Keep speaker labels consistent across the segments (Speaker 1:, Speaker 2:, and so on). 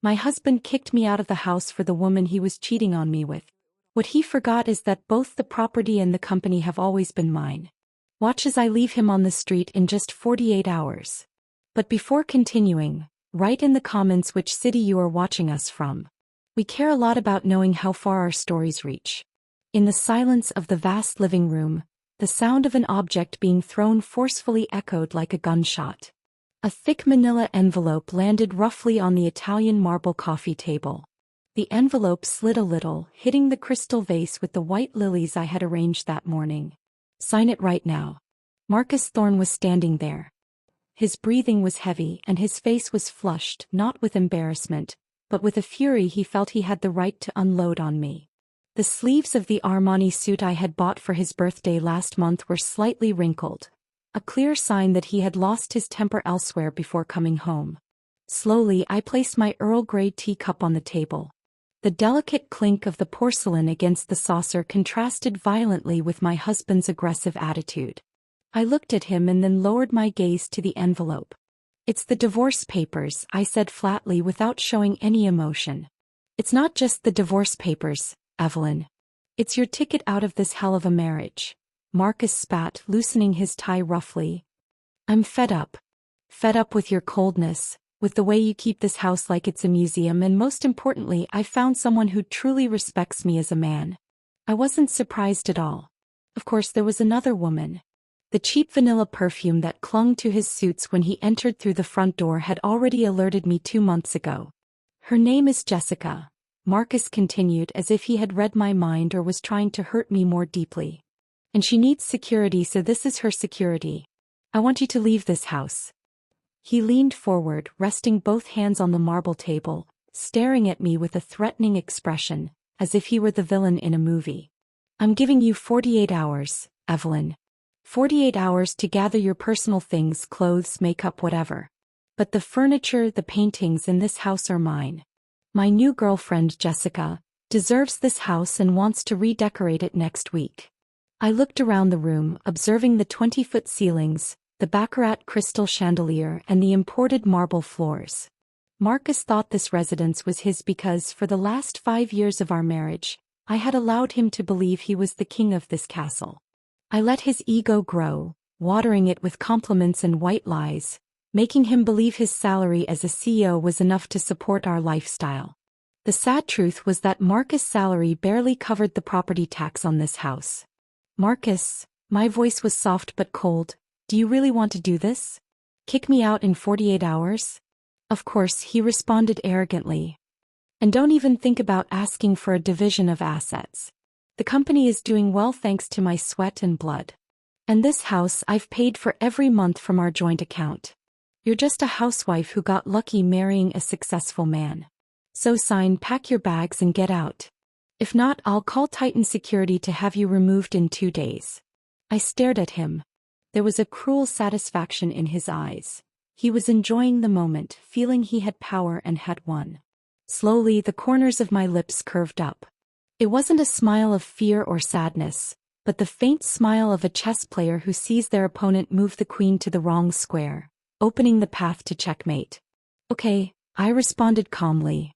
Speaker 1: My husband kicked me out of the house for the woman he was cheating on me with. What he forgot is that both the property and the company have always been mine. Watch as I leave him on the street in just 48 hours. But before continuing, write in the comments which city you are watching us from. We care a lot about knowing how far our stories reach. In the silence of the vast living room, the sound of an object being thrown forcefully echoed like a gunshot. A thick manila envelope landed roughly on the Italian marble coffee table. The envelope slid a little, hitting the crystal vase with the white lilies I had arranged that morning. Sign it right now. Marcus Thorne was standing there. His breathing was heavy and his face was flushed, not with embarrassment, but with a fury he felt he had the right to unload on me. The sleeves of the Armani suit I had bought for his birthday last month were slightly wrinkled, a clear sign that he had lost his temper elsewhere before coming home. Slowly I placed my Earl Grey teacup on the table. The delicate clink of the porcelain against the saucer contrasted violently with my husband's aggressive attitude. I looked at him and then lowered my gaze to the envelope. It's the divorce papers, I said flatly without showing any emotion. It's not just the divorce papers, Evelyn. It's your ticket out of this hell of a marriage. Marcus spat, loosening his tie roughly. I'm fed up. Fed up with your coldness, with the way you keep this house like it's a museum, and most importantly, I found someone who truly respects me as a man. I wasn't surprised at all. Of course there was another woman. The cheap vanilla perfume that clung to his suits when he entered through the front door had already alerted me 2 months ago. Her name is Jessica, Marcus continued as if he had read my mind or was trying to hurt me more deeply. And she needs security, so this is her security. I want you to leave this house. He leaned forward, resting both hands on the marble table, staring at me with a threatening expression, as if he were the villain in a movie. I'm giving you 48 hours, Evelyn. 48 hours to gather your personal things, clothes, makeup, whatever. But the furniture, the paintings in this house are mine. My new girlfriend, Jessica, deserves this house and wants to redecorate it next week. I looked around the room, observing the 20-foot ceilings, the baccarat crystal chandelier, and the imported marble floors. Marcus thought this residence was his because for the last 5 years of our marriage, I had allowed him to believe he was the king of this castle. I let his ego grow, watering it with compliments and white lies, making him believe his salary as a CEO was enough to support our lifestyle. The sad truth was that Marcus' salary barely covered the property tax on this house. Marcus, my voice was soft but cold, do you really want to do this? Kick me out in 48 hours? Of course, he responded arrogantly. And don't even think about asking for a division of assets. The company is doing well thanks to my sweat and blood. And this house I've paid for every month from our joint account. You're just a housewife who got lucky marrying a successful man. So sign, pack your bags and get out. If not, I'll call Titan Security to have you removed in 2 days. I stared at him. There was a cruel satisfaction in his eyes. He was enjoying the moment, feeling he had power and had won. Slowly, the corners of my lips curved up. It wasn't a smile of fear or sadness, but the faint smile of a chess player who sees their opponent move the queen to the wrong square, opening the path to checkmate. Okay, I responded calmly.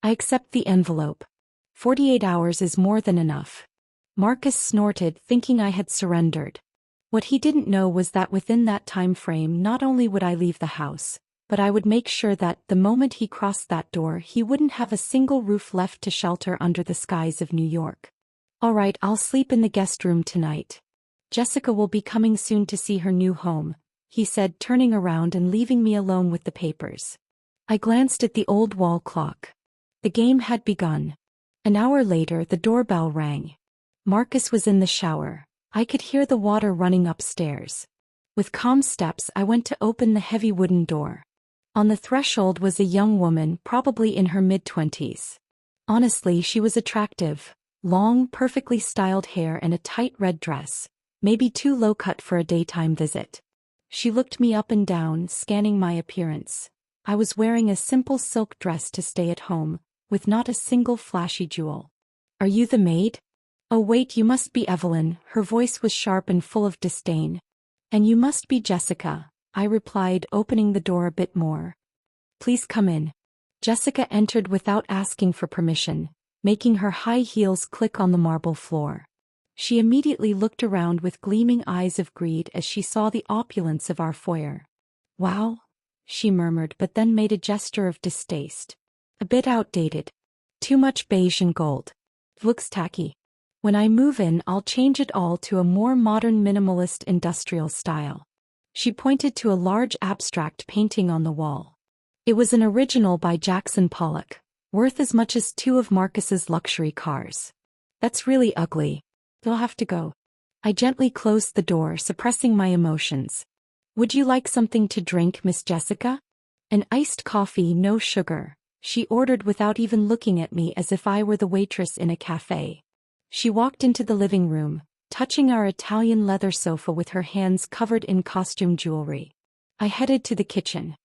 Speaker 1: I accept the envelope. 48 hours is more than enough. Marcus snorted, thinking I had surrendered. What he didn't know was that within that time frame not only would I leave the house, but I would make sure that, the moment he crossed that door, he wouldn't have a single roof left to shelter under the skies of New York. All right, I'll sleep in the guest room tonight. Jessica will be coming soon to see her new home, he said, turning around and leaving me alone with the papers. I glanced at the old wall clock. The game had begun. An hour later, the doorbell rang. Marcus was in the shower. I could hear the water running upstairs. With calm steps, I went to open the heavy wooden door. On the threshold was a young woman, probably in her mid-20s. Honestly, she was attractive. Long, perfectly styled hair and a tight red dress, maybe too low-cut for a daytime visit. She looked me up and down, scanning my appearance. I was wearing a simple silk dress to stay at home, with not a single flashy jewel. Are you the maid? Oh wait, you must be Evelyn. Her voice was sharp and full of disdain. And you must be Jessica, I replied, opening the door a bit more. Please come in. Jessica entered without asking for permission, making her high heels click on the marble floor. She immediately looked around with gleaming eyes of greed as she saw the opulence of our foyer. "Wow," she murmured, but then made a gesture of distaste. "A bit outdated. Too much beige and gold. Looks tacky. When I move in, I'll change it all to a more modern minimalist industrial style." She pointed to a large abstract painting on the wall. It was an original by Jackson Pollock, worth as much as 2 of Marcus's luxury cars. "That's really ugly. You'll have to go." I gently closed the door, suppressing my emotions. "Would you like something to drink, Miss Jessica?" "An iced coffee, no sugar," she ordered without even looking at me, as if I were the waitress in a cafe. She walked into the living room, touching our Italian leather sofa with her hands covered in costume jewelry. I headed to the kitchen.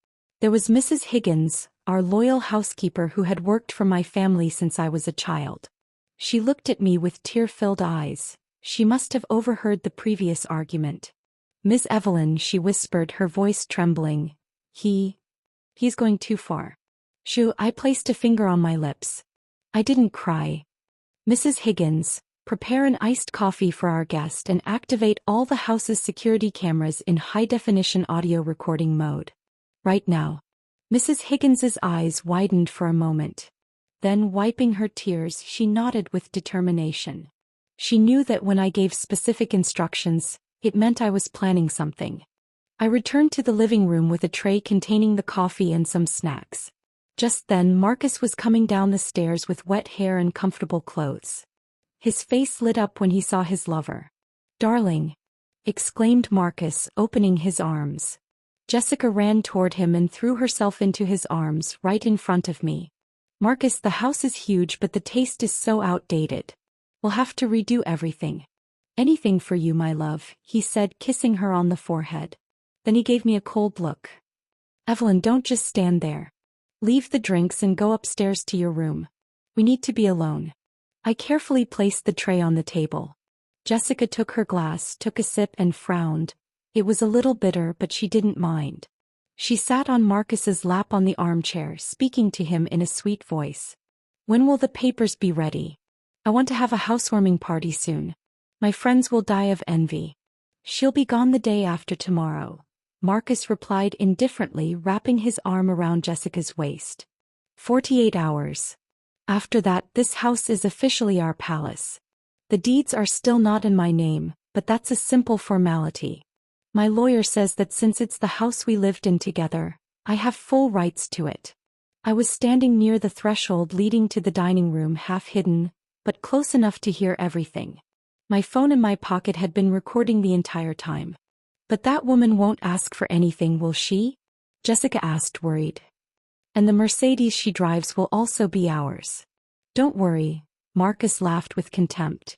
Speaker 1: There was Mrs. Higgins, our loyal housekeeper who had worked for my family since I was a child. She looked at me with tear-filled eyes. She must have overheard the previous argument. "Miss Evelyn," she whispered, her voice trembling. He's going too far." "Shoo," I placed a finger on my lips. I didn't cry. "Mrs. Higgins, prepare an iced coffee for our guest and activate all the house's security cameras in high-definition audio recording mode. Right now." Mrs. Higgins's eyes widened for a moment. Then, wiping her tears, she nodded with determination. She knew that when I gave specific instructions, it meant I was planning something. I returned to the living room with a tray containing the coffee and some snacks. Just then, Marcus was coming down the stairs with wet hair and comfortable clothes. His face lit up when he saw his lover. "Darling!" exclaimed Marcus, opening his arms. Jessica ran toward him and threw herself into his arms right in front of me. "Marcus, the house is huge, but the taste is so outdated. We'll have to redo everything." "Anything for you, my love," he said, kissing her on the forehead. Then he gave me a cold look. "Evelyn, don't just stand there. Leave the drinks and go upstairs to your room. We need to be alone." I carefully placed the tray on the table. Jessica took her glass, took a sip and frowned. It was a little bitter, but she didn't mind. She sat on Marcus's lap on the armchair, speaking to him in a sweet voice. "When will the papers be ready? I want to have a housewarming party soon. My friends will die of envy." "She'll be gone the day after tomorrow," Marcus replied indifferently, wrapping his arm around Jessica's waist. 48 hours. After that, this house is officially our palace. The deeds are still not in my name, but that's a simple formality. My lawyer says that since it's the house we lived in together, I have full rights to it." I was standing near the threshold leading to the dining room, half hidden, but close enough to hear everything. My phone in my pocket had been recording the entire time. "But that woman won't ask for anything, will she?" Jessica asked, worried. "And the Mercedes she drives will also be ours." "Don't worry," Marcus laughed with contempt.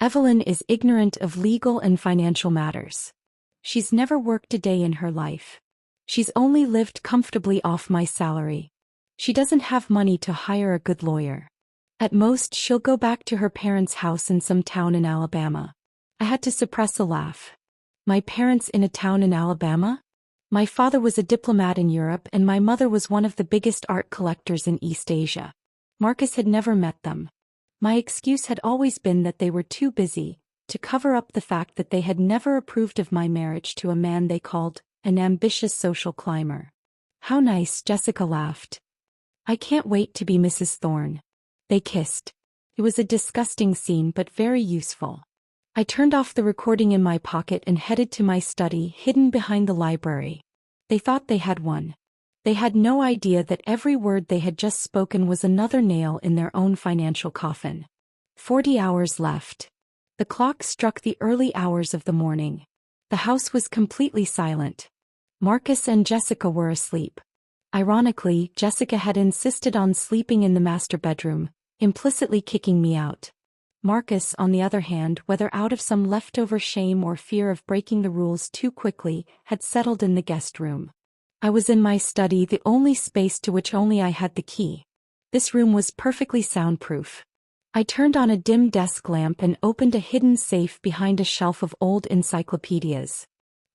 Speaker 1: "Evelyn is ignorant of legal and financial matters. She's never worked a day in her life. She's only lived comfortably off my salary. She doesn't have money to hire a good lawyer. At most, she'll go back to her parents' house in some town in Alabama." I had to suppress a laugh. My parents in a town in Alabama? My father was a diplomat in Europe and my mother was one of the biggest art collectors in East Asia. Marcus had never met them. My excuse had always been that they were too busy, to cover up the fact that they had never approved of my marriage to a man they called an ambitious social climber. "How nice," Jessica laughed. "I can't wait to be Mrs. Thorne." They kissed. It was a disgusting scene but very useful. I turned off the recording in my pocket and headed to my study, hidden behind the library. They thought they had won. They had no idea that every word they had just spoken was another nail in their own financial coffin. 40 hours left. The clock struck the early hours of the morning. The house was completely silent. Marcus and Jessica were asleep. Ironically, Jessica had insisted on sleeping in the master bedroom, implicitly kicking me out. Marcus, on the other hand, whether out of some leftover shame or fear of breaking the rules too quickly, had settled in the guest room. I was in my study, the only space to which only I had the key. This room was perfectly soundproof. I turned on a dim desk lamp and opened a hidden safe behind a shelf of old encyclopedias.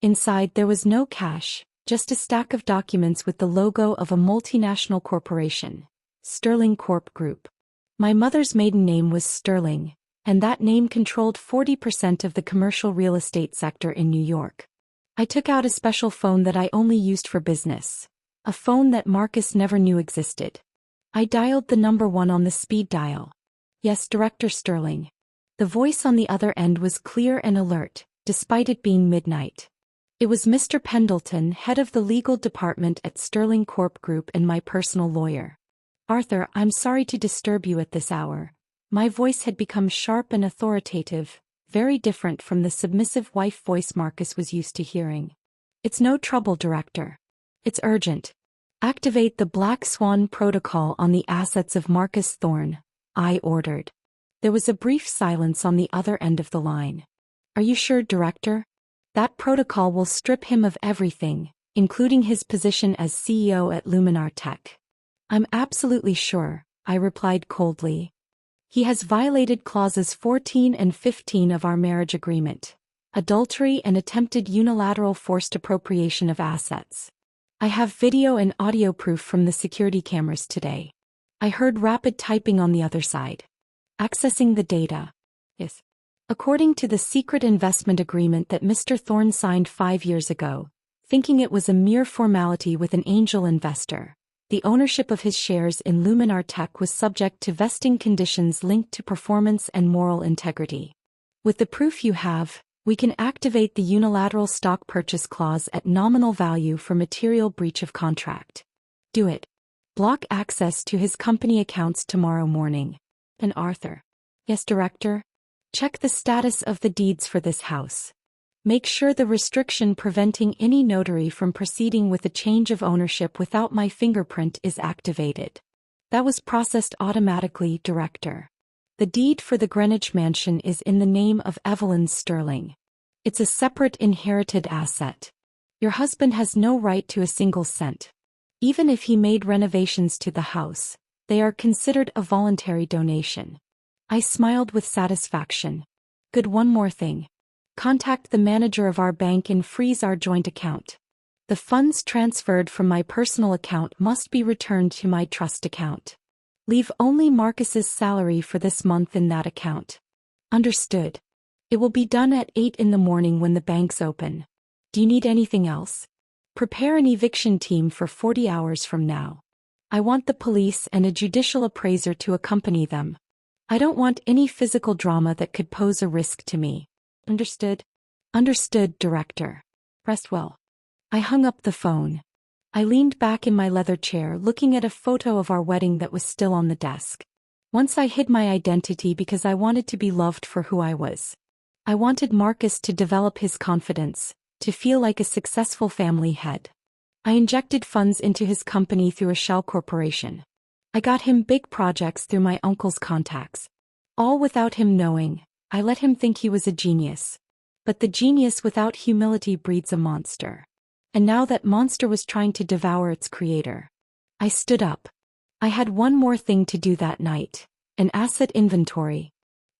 Speaker 1: Inside there was no cash, Just a stack of documents with the logo of a multinational corporation, Sterling Corp Group. My mother's maiden name was Sterling, and that name controlled 40% of the commercial real estate sector in New York. I took out a special phone that I only used for business, a phone that Marcus never knew existed. I dialed the number 1 on the speed dial. Yes, Director Sterling. The voice on the other end was clear and alert, despite it being midnight. It was Mr. Pendleton, head of the legal department at Sterling Corp Group and my personal lawyer. Arthur, I'm sorry to disturb you at this hour. My voice had become sharp and authoritative, very different from the submissive wife voice Marcus was used to hearing. It's no trouble, Director. It's urgent. Activate the Black Swan protocol on the assets of Marcus Thorne, I ordered. There was a brief silence on the other end of the line. Are you sure, Director? That protocol will strip him of everything, including his position as CEO at Luminar Tech. I'm absolutely sure, I replied coldly. He has violated clauses 14 and 15 of our marriage agreement, adultery and attempted unilateral forced appropriation of assets. I have video and audio proof from the security cameras today. I heard rapid typing on the other side. Accessing the data. Yes. According to the secret investment agreement that Mr. Thorne signed 5 years ago, thinking it was a mere formality with an angel investor, the ownership of his shares in Luminar Tech was subject to vesting conditions linked to performance and moral integrity. With the proof you have, we can activate the unilateral stock purchase clause at nominal value for material breach of contract. Do it. Block access to his company accounts tomorrow morning. And Arthur. Yes, Director? Check the status of the deeds for this house. Make sure the restriction preventing any notary from proceeding with a change of ownership without my fingerprint is activated. That was processed automatically, Director. The deed for the Greenwich mansion is in the name of Evelyn Sterling. It's a separate inherited asset. Your husband has no right to a single cent. Even if he made renovations to the house, they are considered a voluntary donation. I smiled with satisfaction. Good, one more thing. Contact the manager of our bank and freeze our joint account. The funds transferred from my personal account must be returned to my trust account. Leave only Marcus's salary for this month in that account. Understood. It will be done at 8 in the morning when the banks open. Do you need anything else? Prepare an eviction team for 40 hours from now. I want the police and a judicial appraiser to accompany them. I don't want any physical drama that could pose a risk to me. Understood? Understood, Director. Rest well. I hung up the phone. I leaned back in my leather chair looking at a photo of our wedding that was still on the desk. Once I hid my identity because I wanted to be loved for who I was. I wanted Marcus to develop his confidence, to feel like a successful family head. I injected funds into his company through a shell corporation. I got him big projects through my uncle's contacts. All without him knowing. I let him think he was a genius. But the genius without humility breeds a monster. And now that monster was trying to devour its creator. I stood up. I had one more thing to do that night. An asset inventory.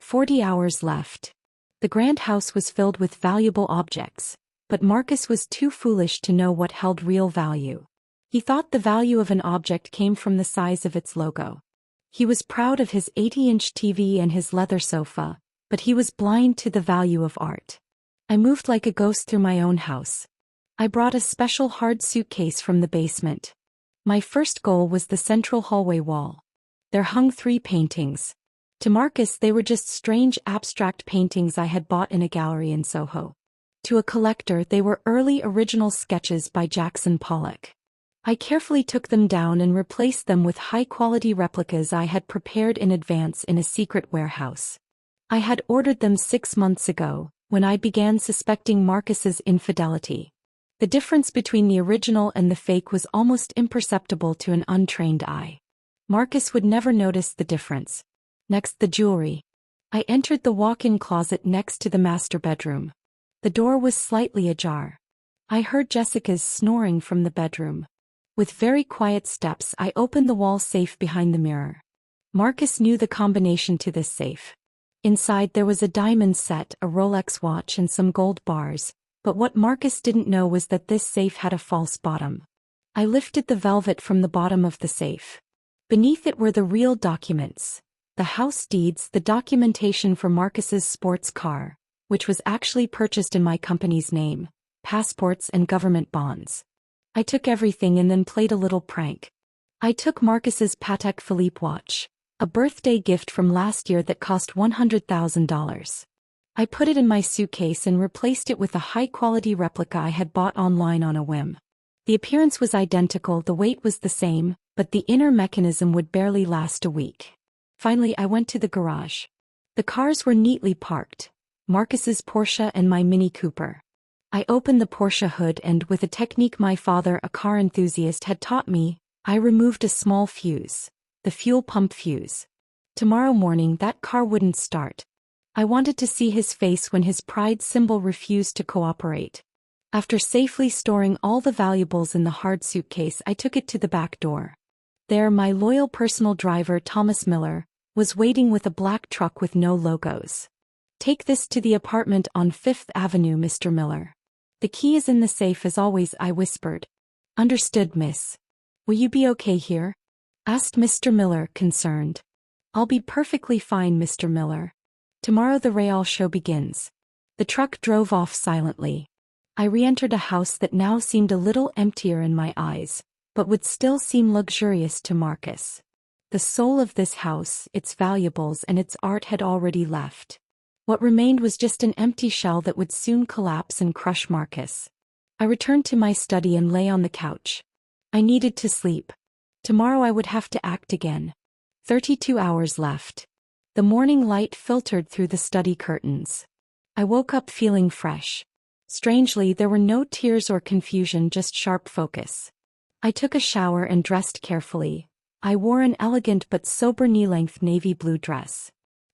Speaker 1: 40 hours left. The grand house was filled with valuable objects, but Marcus was too foolish to know what held real value. He thought the value of an object came from the size of its logo. He was proud of his 80-inch TV and his leather sofa, but he was blind to the value of art. I moved like a ghost through my own house. I brought a special hard suitcase from the basement. My first goal was the central hallway wall. There hung 3 paintings. To Marcus they were just strange abstract paintings I had bought in a gallery in Soho. To a collector they were early original sketches by Jackson Pollock. I carefully took them down and replaced them with high-quality replicas I had prepared in advance in a secret warehouse. I had ordered them 6 months ago, when I began suspecting Marcus's infidelity. The difference between the original and the fake was almost imperceptible to an untrained eye. Marcus would never notice the difference. Next, the jewelry. I entered the walk-in closet next to the master bedroom. The door was slightly ajar. I heard Jessica's snoring from the bedroom. With very quiet steps I opened the wall safe behind the mirror. Marcus knew the combination to this safe. Inside there was a diamond set, a Rolex watch and some gold bars, But what Marcus didn't know was that this safe had a false bottom. I lifted the velvet from the bottom of the safe. Beneath it were the real documents. The house deeds, the documentation for Marcus's sports car, which was actually purchased in my company's name, passports and government bonds. I took everything and then played a little prank. I took Marcus's Patek Philippe watch, a birthday gift from last year that cost $100,000. I put it in my suitcase and replaced it with a high-quality replica I had bought online on a whim. The appearance was identical, the weight was the same, but the inner mechanism would barely last a week. Finally, I went to the garage. The cars were neatly parked, Marcus's Porsche and my Mini Cooper. I opened the Porsche hood and, with a technique my father, a car enthusiast, had taught me, I removed a small fuse, the fuel pump fuse. Tomorrow morning that car wouldn't start. I wanted to see his face when his pride symbol refused to cooperate. After safely storing all the valuables in the hard suitcase, I took it to the back door. There, my loyal personal driver, Thomas Miller, was waiting with a black truck with no logos. "Take this to the apartment on 5th Avenue, Mr. Miller. The key is in the safe as always," I whispered. "Understood, miss. Will you be okay here?" asked Mr. Miller, concerned. "I'll be perfectly fine, Mr. Miller. Tomorrow the Real show begins." The truck drove off silently. I re-entered a house that now seemed a little emptier in my eyes, but would still seem luxurious to Marcus. The soul of this house, its valuables and its art had already left. What remained was just an empty shell that would soon collapse and crush Marcus. I returned to my study and lay on the couch. I needed to sleep. Tomorrow I would have to act again. 32 hours left. The morning light filtered through the study curtains. I woke up feeling fresh. Strangely, there were no tears or confusion, just sharp focus. I took a shower and dressed carefully. I wore an elegant but sober knee-length navy blue dress.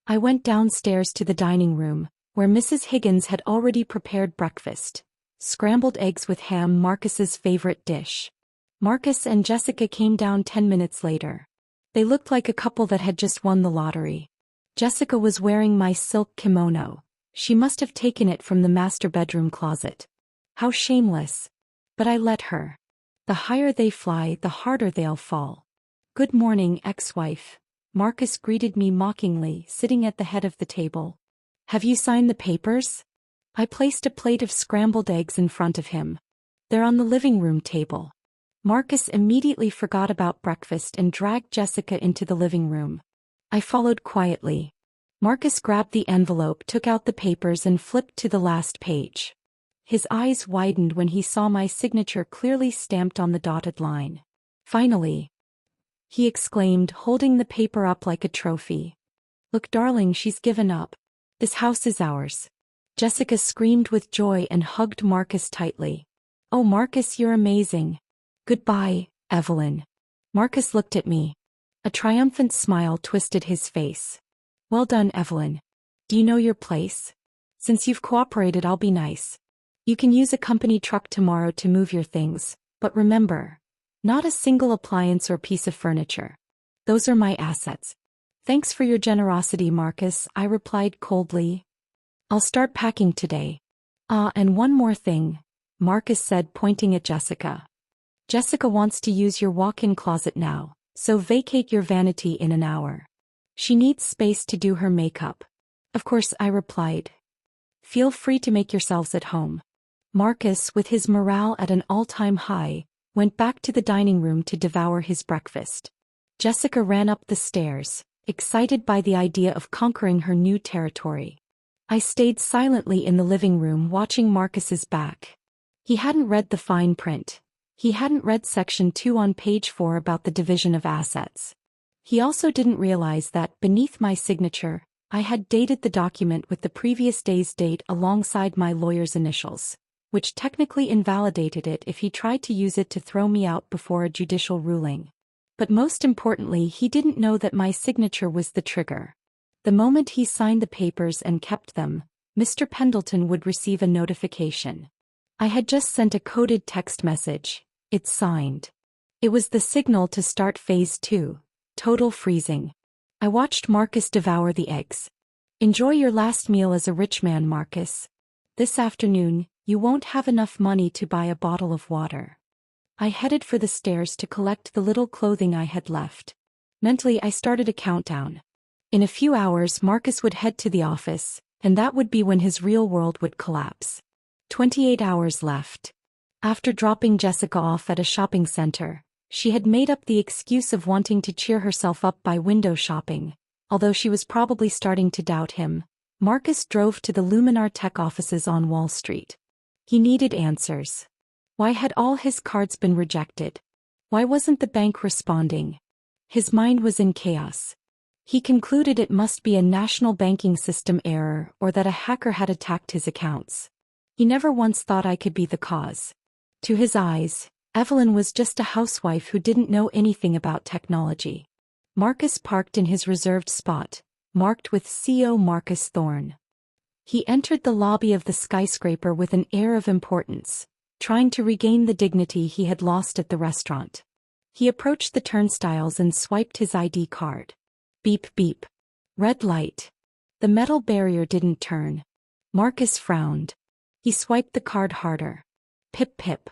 Speaker 1: I went downstairs to the dining room, where Mrs. Higgins had already prepared breakfast. Scrambled eggs with ham, Marcus's favorite dish. Marcus and Jessica came down 10 minutes later. They looked like a couple that had just won the lottery. Jessica was wearing my silk kimono. She must have taken it from the master bedroom closet. How shameless. But I let her. The higher they fly, the harder they'll fall. "Good morning, ex-wife." Marcus greeted me mockingly, sitting at the head of the table. "Have you signed the papers?" I placed a plate of scrambled eggs in front of him. "They're on the living room table." Marcus immediately forgot about breakfast and dragged Jessica into the living room. I followed quietly. Marcus grabbed the envelope, took out the papers and flipped to the last page. His eyes widened when he saw my signature clearly stamped on the dotted line. "Finally," he exclaimed, holding the paper up like a trophy. "Look, darling, she's given up. This house is ours." Jessica screamed with joy and hugged Marcus tightly. "Oh, Marcus, you're amazing." "Goodbye, Evelyn." Marcus looked at me. A triumphant smile twisted his face. "Well done, Evelyn. Do you know your place? Since you've cooperated, I'll be nice. You can use a company truck tomorrow to move your things, but remember, not a single appliance or piece of furniture. Those are my assets." "Thanks for your generosity, Marcus," I replied coldly. "I'll start packing today." "Ah, and one more thing," Marcus said, pointing at Jessica. "Jessica wants to use your walk-in closet now, so vacate your vanity in an hour. She needs space to do her makeup." "Of course," I replied. "Feel free to make yourselves at home." Marcus, with his morale at an all-time high, went back to the dining room to devour his breakfast. Jessica ran up the stairs, excited by the idea of conquering her new territory. I stayed silently in the living room watching Marcus's back. He hadn't read the fine print. He hadn't read section 2 on page 4 about the division of assets. He also didn't realize that, beneath my signature, I had dated the document with the previous day's date alongside my lawyer's initials, which technically invalidated it if he tried to use it to throw me out before a judicial ruling. But most importantly, he didn't know that my signature was the trigger. The moment he signed the papers and kept them, Mr. Pendleton would receive a notification. I had just sent a coded text message. "It's signed." It was the signal to start phase 2. Total freezing. I watched Marcus devour the eggs. "Enjoy your last meal as a rich man, Marcus. This afternoon, You won't have enough money to buy a bottle of water. I headed for the stairs to collect the little clothing I had left. Mentally, I started a countdown. In a few hours, Marcus would head to the office, and that would be when his real world would collapse. 28 hours left. After dropping Jessica off at a shopping center, she had made up the excuse of wanting to cheer herself up by window shopping. Although she was probably starting to doubt him, Marcus drove to the Luminar Tech offices on Wall Street. He needed answers. Why had all his cards been rejected? Why wasn't the bank responding? His mind was in chaos. He concluded it must be a national banking system error or that a hacker had attacked his accounts. He never once thought I could be the cause. To his eyes, Evelyn was just a housewife who didn't know anything about technology. Marcus parked in his reserved spot, marked with CO Marcus Thorne. He entered the lobby of the skyscraper with an air of importance, trying to regain the dignity he had lost at the restaurant. He approached the turnstiles and swiped his ID card. Beep beep. Red light. The metal barrier didn't turn. Marcus frowned. He swiped the card harder. Pip pip.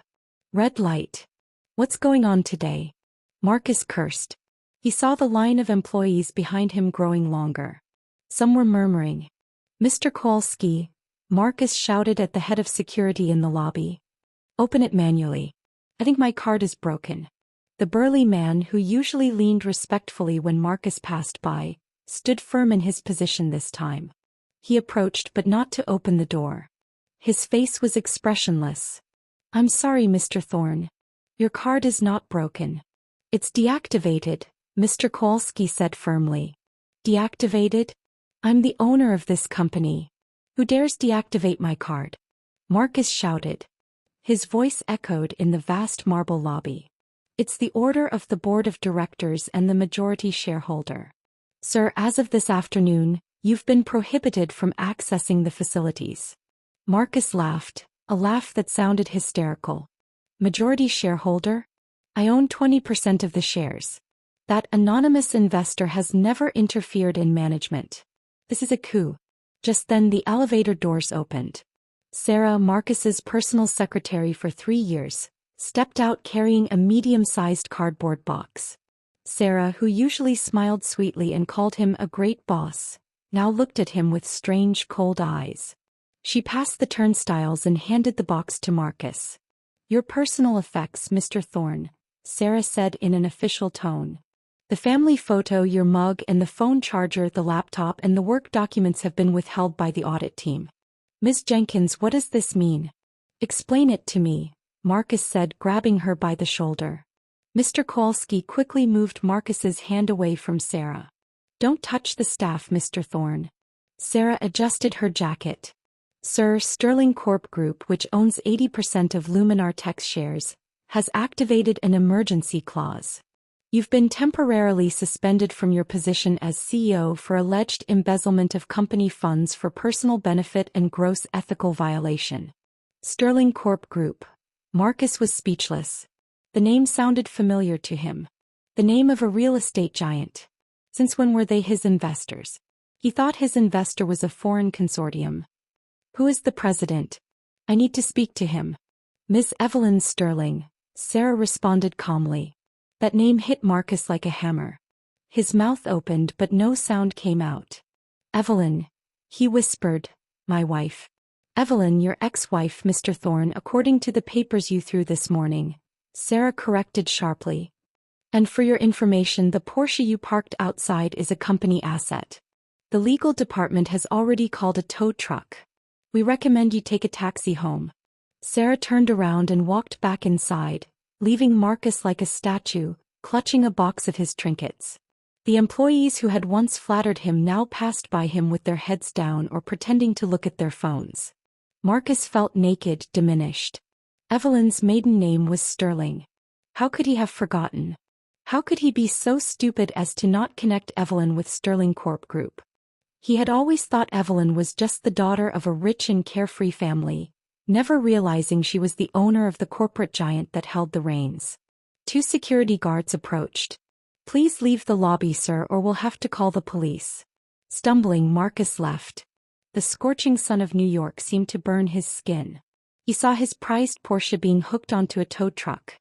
Speaker 1: Red light. What's going on today? Marcus cursed. He saw the line of employees behind him growing longer. Some were murmuring. Mr. Kowalski, Marcus shouted at the head of security in the lobby. Open it manually. I think my card is broken. The burly man, who usually leaned respectfully when Marcus passed by, stood firm in his position this time. He approached but not to open the door. His face was expressionless. I'm sorry, Mr. Thorne. Your card is not broken. It's deactivated, Mr. Kowalski said firmly. Deactivated? I'm the owner of this company. Who dares deactivate my card? Marcus shouted. His voice echoed in the vast marble lobby. It's the order of the board of directors and the majority shareholder. Sir, as of this afternoon, you've been prohibited from accessing the facilities. Marcus laughed, a laugh that sounded hysterical. Majority shareholder? I own 20% of the shares. That anonymous investor has never interfered in management. This is a coup. Just then the elevator doors opened. Sarah, Marcus's personal secretary for 3 years, stepped out carrying a medium-sized cardboard box. Sarah, who usually smiled sweetly and called him a great boss, now looked at him with strange, cold eyes. She passed the turnstiles and handed the box to Marcus. Your personal effects, Mr. Thorne, Sarah said in an official tone. The family photo, your mug and the phone charger, the laptop and the work documents have been withheld by the audit team. Ms. Jenkins, what does this mean? Explain it to me, Marcus said, grabbing her by the shoulder. Mr. Kowalski quickly moved Marcus's hand away from Sarah. Don't touch the staff, Mr. Thorne. Sarah adjusted her jacket. Sir, Sterling Corp Group, which owns 80% of Luminar Tech's shares, has activated an emergency clause. You've been temporarily suspended from your position as CEO for alleged embezzlement of company funds for personal benefit and gross ethical violation. Sterling Corp Group. Marcus was speechless. The name sounded familiar to him. The name of a real estate giant. Since when were they his investors? He thought his investor was a foreign consortium. Who is the president? I need to speak to him. Miss Evelyn Sterling, Sarah responded calmly. That name hit Marcus like a hammer. His mouth opened but no sound came out. Evelyn, he whispered, my wife. Evelyn, your ex-wife, Mr. Thorne, according to the papers you threw this morning, Sarah corrected sharply. And for your information, the Porsche you parked outside is a company asset. The legal department has already called a tow truck. We recommend you take a taxi home. Sarah turned around and walked back inside, leaving Marcus like a statue, clutching a box of his trinkets. The employees who had once flattered him now passed by him with their heads down or pretending to look at their phones. Marcus felt naked, diminished. Evelyn's maiden name was Sterling. How could he have forgotten? How could he be so stupid as to not connect Evelyn with Sterling Corp Group? He had always thought Evelyn was just the daughter of a rich and carefree family, never realizing she was the owner of the corporate giant that held the reins. 2 security guards approached. Please leave the lobby, sir, or we'll have to call the police. Stumbling, Marcus left. The scorching sun of New York seemed to burn his skin. He saw his prized Porsche being hooked onto a tow truck.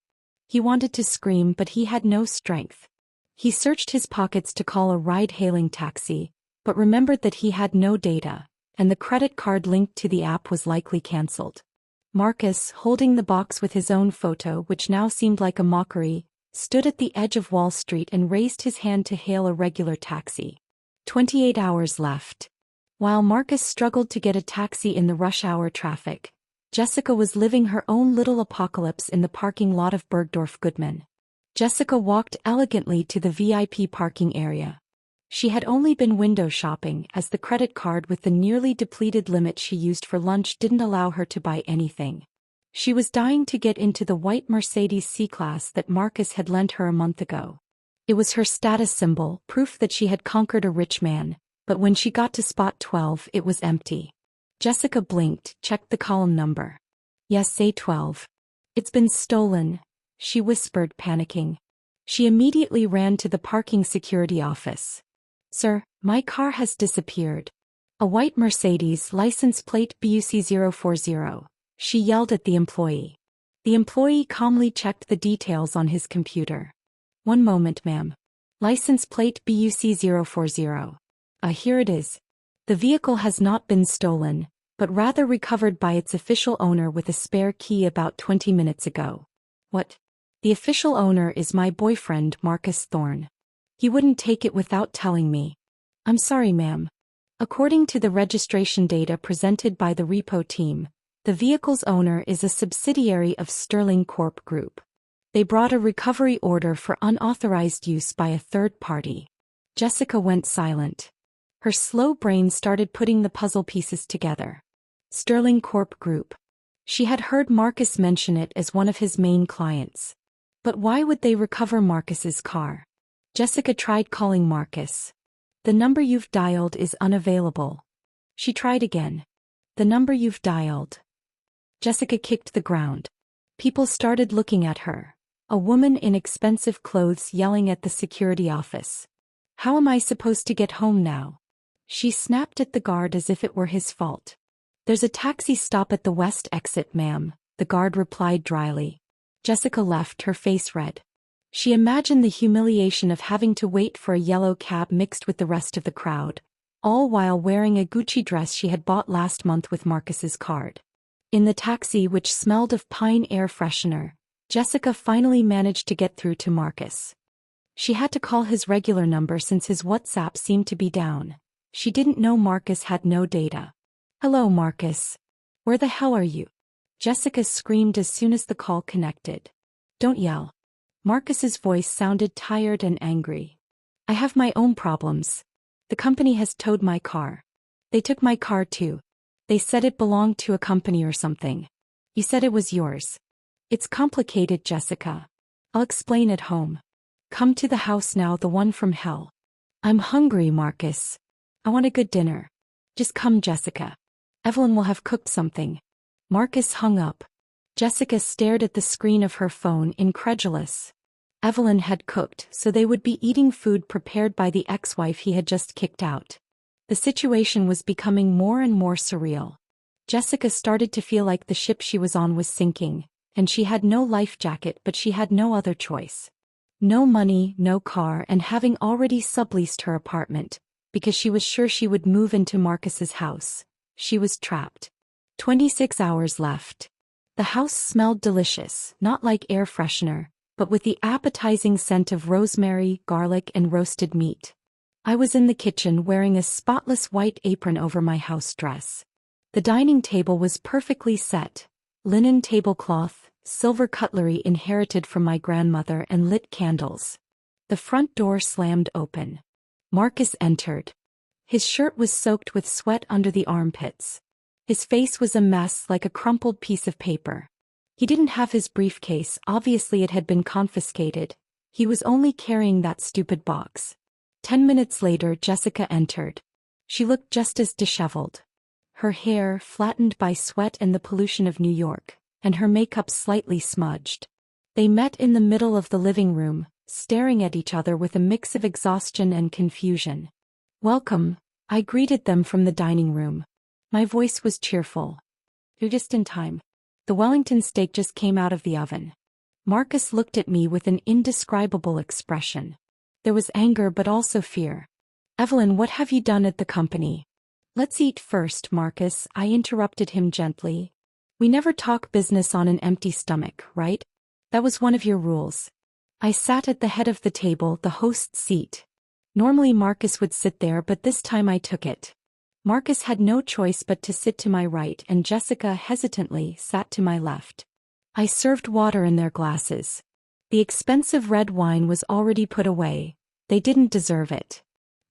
Speaker 1: He wanted to scream, but he had no strength. He searched his pockets to call a ride-hailing taxi, but remembered that he had no data, and the credit card linked to the app was likely cancelled. Marcus, holding the box with his own photo, which now seemed like a mockery, stood at the edge of Wall Street and raised his hand to hail a regular taxi. 28 hours left. While Marcus struggled to get a taxi in the rush-hour traffic, Jessica was living her own little apocalypse in the parking lot of Bergdorf Goodman. Jessica walked elegantly to the VIP parking area. She had only been window shopping, as the credit card with the nearly depleted limit she used for lunch didn't allow her to buy anything. She was dying to get into the white Mercedes C-Class that Marcus had lent her a month ago. It was her status symbol, proof that she had conquered a rich man, but when she got to spot 12 it was empty. Jessica blinked, checked the column number. Yes, A12. It's been stolen, she whispered, panicking. She immediately ran to the parking security office. Sir, my car has disappeared. A white Mercedes, license plate BUC040. She yelled at the employee. The employee calmly checked the details on his computer. One moment, ma'am. License plate BUC040. Here it is. The vehicle has not been stolen, but rather recovered by its official owner with a spare key about 20 minutes ago. What? The official owner is my boyfriend, Marcus Thorne. He wouldn't take it without telling me. I'm sorry, ma'am. According to the registration data presented by the repo team, the vehicle's owner is a subsidiary of Sterling Corp Group. They brought a recovery order for unauthorized use by a third party. Jessica went silent. Her slow brain started putting the puzzle pieces together. Sterling Corp Group. She had heard Marcus mention it as one of his main clients. But why would they recover Marcus's car? Jessica tried calling Marcus. The number you've dialed is unavailable. She tried again. The number you've dialed. Jessica kicked the ground. People started looking at her. A woman in expensive clothes yelling at the security office. How am I supposed to get home now? She snapped at the guard as if it were his fault. There's a taxi stop at the west exit, ma'am, the guard replied dryly. Jessica left, her face red. She imagined the humiliation of having to wait for a yellow cab mixed with the rest of the crowd, all while wearing a Gucci dress she had bought last month with Marcus's card. In the taxi, which smelled of pine air freshener, Jessica finally managed to get through to Marcus. She had to call his regular number since his WhatsApp seemed to be down. She didn't know Marcus had no data. Hello, Marcus. Where the hell are you? Jessica screamed as soon as the call connected. Don't yell. Marcus's voice sounded tired and angry. I have my own problems. The company has towed my car. They took my car too. They said it belonged to a company or something. You said it was yours. It's complicated, Jessica. I'll explain at home. Come to the house now, the one from hell. I'm hungry, Marcus. I want a good dinner. Just come, Jessica. Evelyn will have cooked something. Marcus hung up. Jessica stared at the screen of her phone, incredulous. Evelyn had cooked, so they would be eating food prepared by the ex-wife he had just kicked out. The situation was becoming more and more surreal. Jessica started to feel like the ship she was on was sinking, and she had no life jacket, but she had no other choice. No money, no car, and having already subleased her apartment, because she was sure she would move into Marcus's house, she was trapped. 26 hours left. The house smelled delicious, not like air freshener, but with the appetizing scent of rosemary, garlic, and roasted meat. I was in the kitchen wearing a spotless white apron over my house dress. The dining table was perfectly set. Linen tablecloth, silver cutlery inherited from my grandmother, and lit candles. The front door slammed open. Marcus entered. His shirt was soaked with sweat under the armpits. His face was a mess, like a crumpled piece of paper. He didn't have his briefcase, obviously it had been confiscated. He was only carrying that stupid box. 10 minutes later, Jessica entered. She looked just as disheveled. Her hair flattened by sweat and the pollution of New York, and her makeup slightly smudged. They met in the middle of the living room, staring at each other with a mix of exhaustion and confusion. Welcome, I greeted them from the dining room. My voice was cheerful. You're just in time. The Wellington steak just came out of the oven. Marcus looked at me with an indescribable expression. There was anger but also fear. Evelyn, what have you done at the company? Let's eat first, Marcus, I interrupted him gently. We never talk business on an empty stomach, right? That was one of your rules. I sat at the head of the table, the host's seat. Normally Marcus would sit there, but this time I took it. Marcus had no choice but to sit to my right, and Jessica hesitantly sat to my left. I served water in their glasses. The expensive red wine was already put away. They didn't deserve it.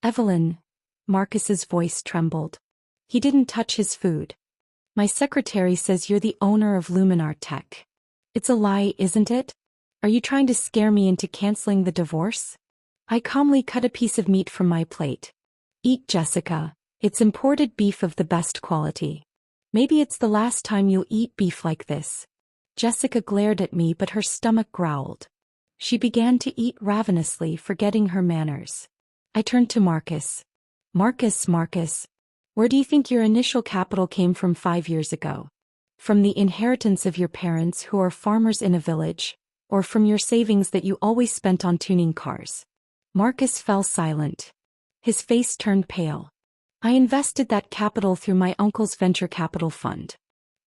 Speaker 1: Evelyn, Marcus's voice trembled. He didn't touch his food. My secretary says you're the owner of Luminar Tech. It's a lie, isn't it? Are you trying to scare me into canceling the divorce? I calmly cut a piece of meat from my plate. Eat, Jessica. It's imported beef of the best quality. Maybe it's the last time you'll eat beef like this. Jessica glared at me, but her stomach growled. She began to eat ravenously, forgetting her manners. I turned to Marcus. Marcus, where do you think your initial capital came from 5 years ago? From the inheritance of your parents who are farmers in a village, or from your savings that you always spent on tuning cars? Marcus fell silent. His face turned pale. I invested that capital through my uncle's venture capital fund.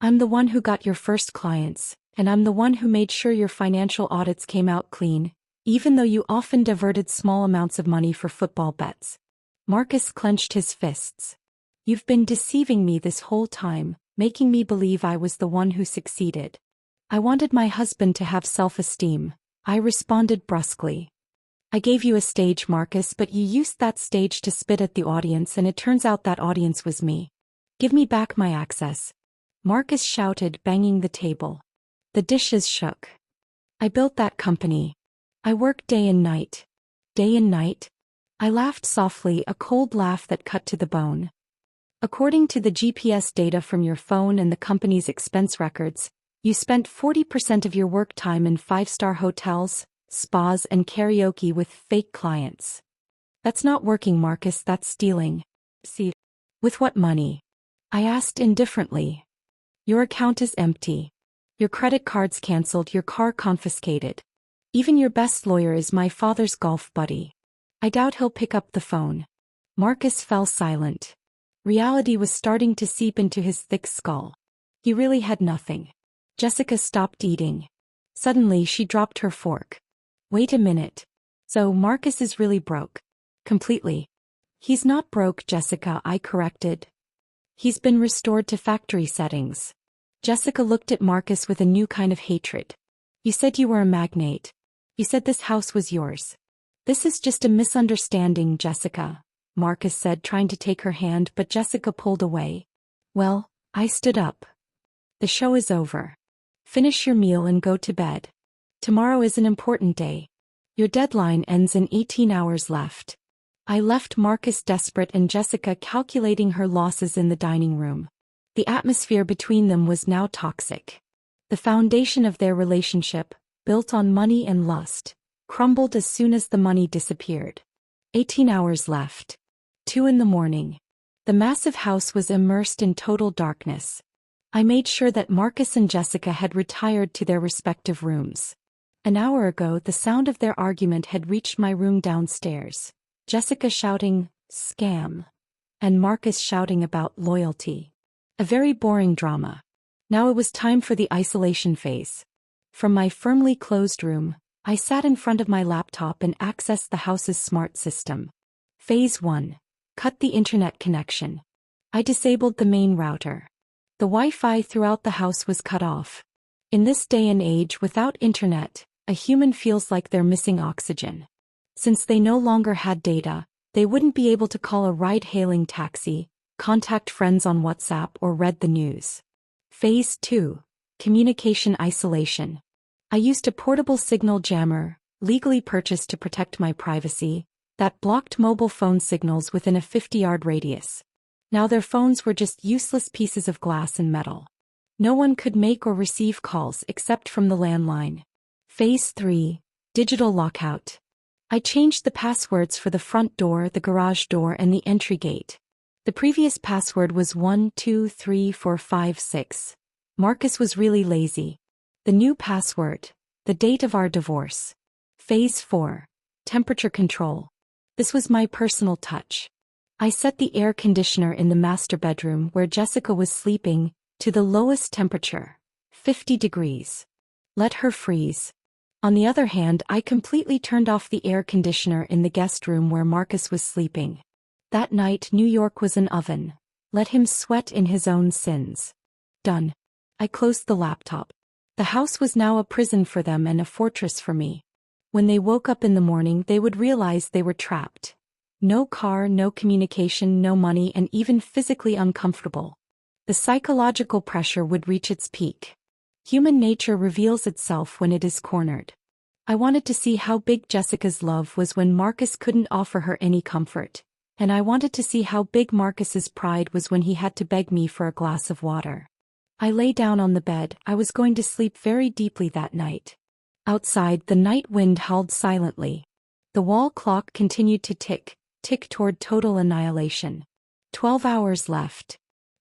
Speaker 1: I'm the one who got your first clients, and I'm the one who made sure your financial audits came out clean, even though you often diverted small amounts of money for football bets. Marcus clenched his fists. You've been deceiving me this whole time, making me believe I was the one who succeeded. I wanted my husband to have self-esteem, I responded brusquely. I gave you a stage, Marcus, but you used that stage to spit at the audience, and it turns out that audience was me. Give me back my access. Marcus shouted, banging the table. The dishes shook. I built that company. I worked day and night. Day and night? I laughed softly, a cold laugh that cut to the bone. According to the GPS data from your phone and the company's expense records, you spent 40% of your work time in 5-star hotels, spas, and karaoke with fake clients. That's not working, Marcus, that's stealing. See, with what money? I asked indifferently. Your account is empty. Your credit cards canceled, your car confiscated. Even your best lawyer is my father's golf buddy. I doubt he'll pick up the phone. Marcus fell silent. Reality was starting to seep into his thick skull. He really had nothing. Jessica stopped eating. Suddenly she dropped her fork. Wait a minute. So Marcus is really broke. Completely. He's not broke, Jessica, I corrected. He's been restored to factory settings. Jessica looked at Marcus with a new kind of hatred. You said you were a magnate. You said this house was yours. This is just a misunderstanding, Jessica, Marcus said, trying to take her hand, but Jessica pulled away. Well, I stood up. The show is over. Finish your meal and go to bed. Tomorrow is an important day. Your deadline ends in 18 hours left. I left Marcus desperate and Jessica calculating her losses in the dining room. The atmosphere between them was now toxic. The foundation of their relationship, built on money and lust, crumbled as soon as the money disappeared. 18 hours left. 2 a.m. The massive house was immersed in total darkness. I made sure that Marcus and Jessica had retired to their respective rooms. An hour ago, the sound of their argument had reached my room downstairs. Jessica shouting, "Scam," and Marcus shouting about loyalty. A very boring drama. Now it was time for the isolation phase. From my firmly closed room, I sat in front of my laptop and accessed the house's smart system. Phase 1. Cut the internet connection. I disabled the main router. The Wi-Fi throughout the house was cut off. In this day and age, without internet, a human feels like they're missing oxygen. Since they no longer had data, they wouldn't be able to call a ride-hailing taxi, contact friends on WhatsApp, or read the news. Phase 2. Communication isolation. I used a portable signal jammer, legally purchased to protect my privacy, that blocked mobile phone signals within a 50-yard radius. Now their phones were just useless pieces of glass and metal. No one could make or receive calls except from the landline. Phase 3. Digital lockout. I changed the passwords for the front door, the garage door, and the entry gate. The previous password was 123456. Marcus was really lazy. The new password. The date of our divorce. Phase 4. Temperature control. This was my personal touch. I set the air conditioner in the master bedroom where Jessica was sleeping to the lowest temperature, 50 degrees. Let her freeze. On the other hand, I completely turned off the air conditioner in the guest room where Marcus was sleeping. That night, New York was an oven. Let him sweat in his own sins. Done. I closed the laptop. The house was now a prison for them and a fortress for me. When they woke up in the morning, they would realize they were trapped. No car, no communication, no money, and even physically uncomfortable. The psychological pressure would reach its peak. Human nature reveals itself when it is cornered. I wanted to see how big Jessica's love was when Marcus couldn't offer her any comfort, and I wanted to see how big Marcus's pride was when he had to beg me for a glass of water. I lay down on the bed. I was going to sleep very deeply that night. Outside, the night wind howled silently. The wall clock continued to tick toward total annihilation. 12 hours left.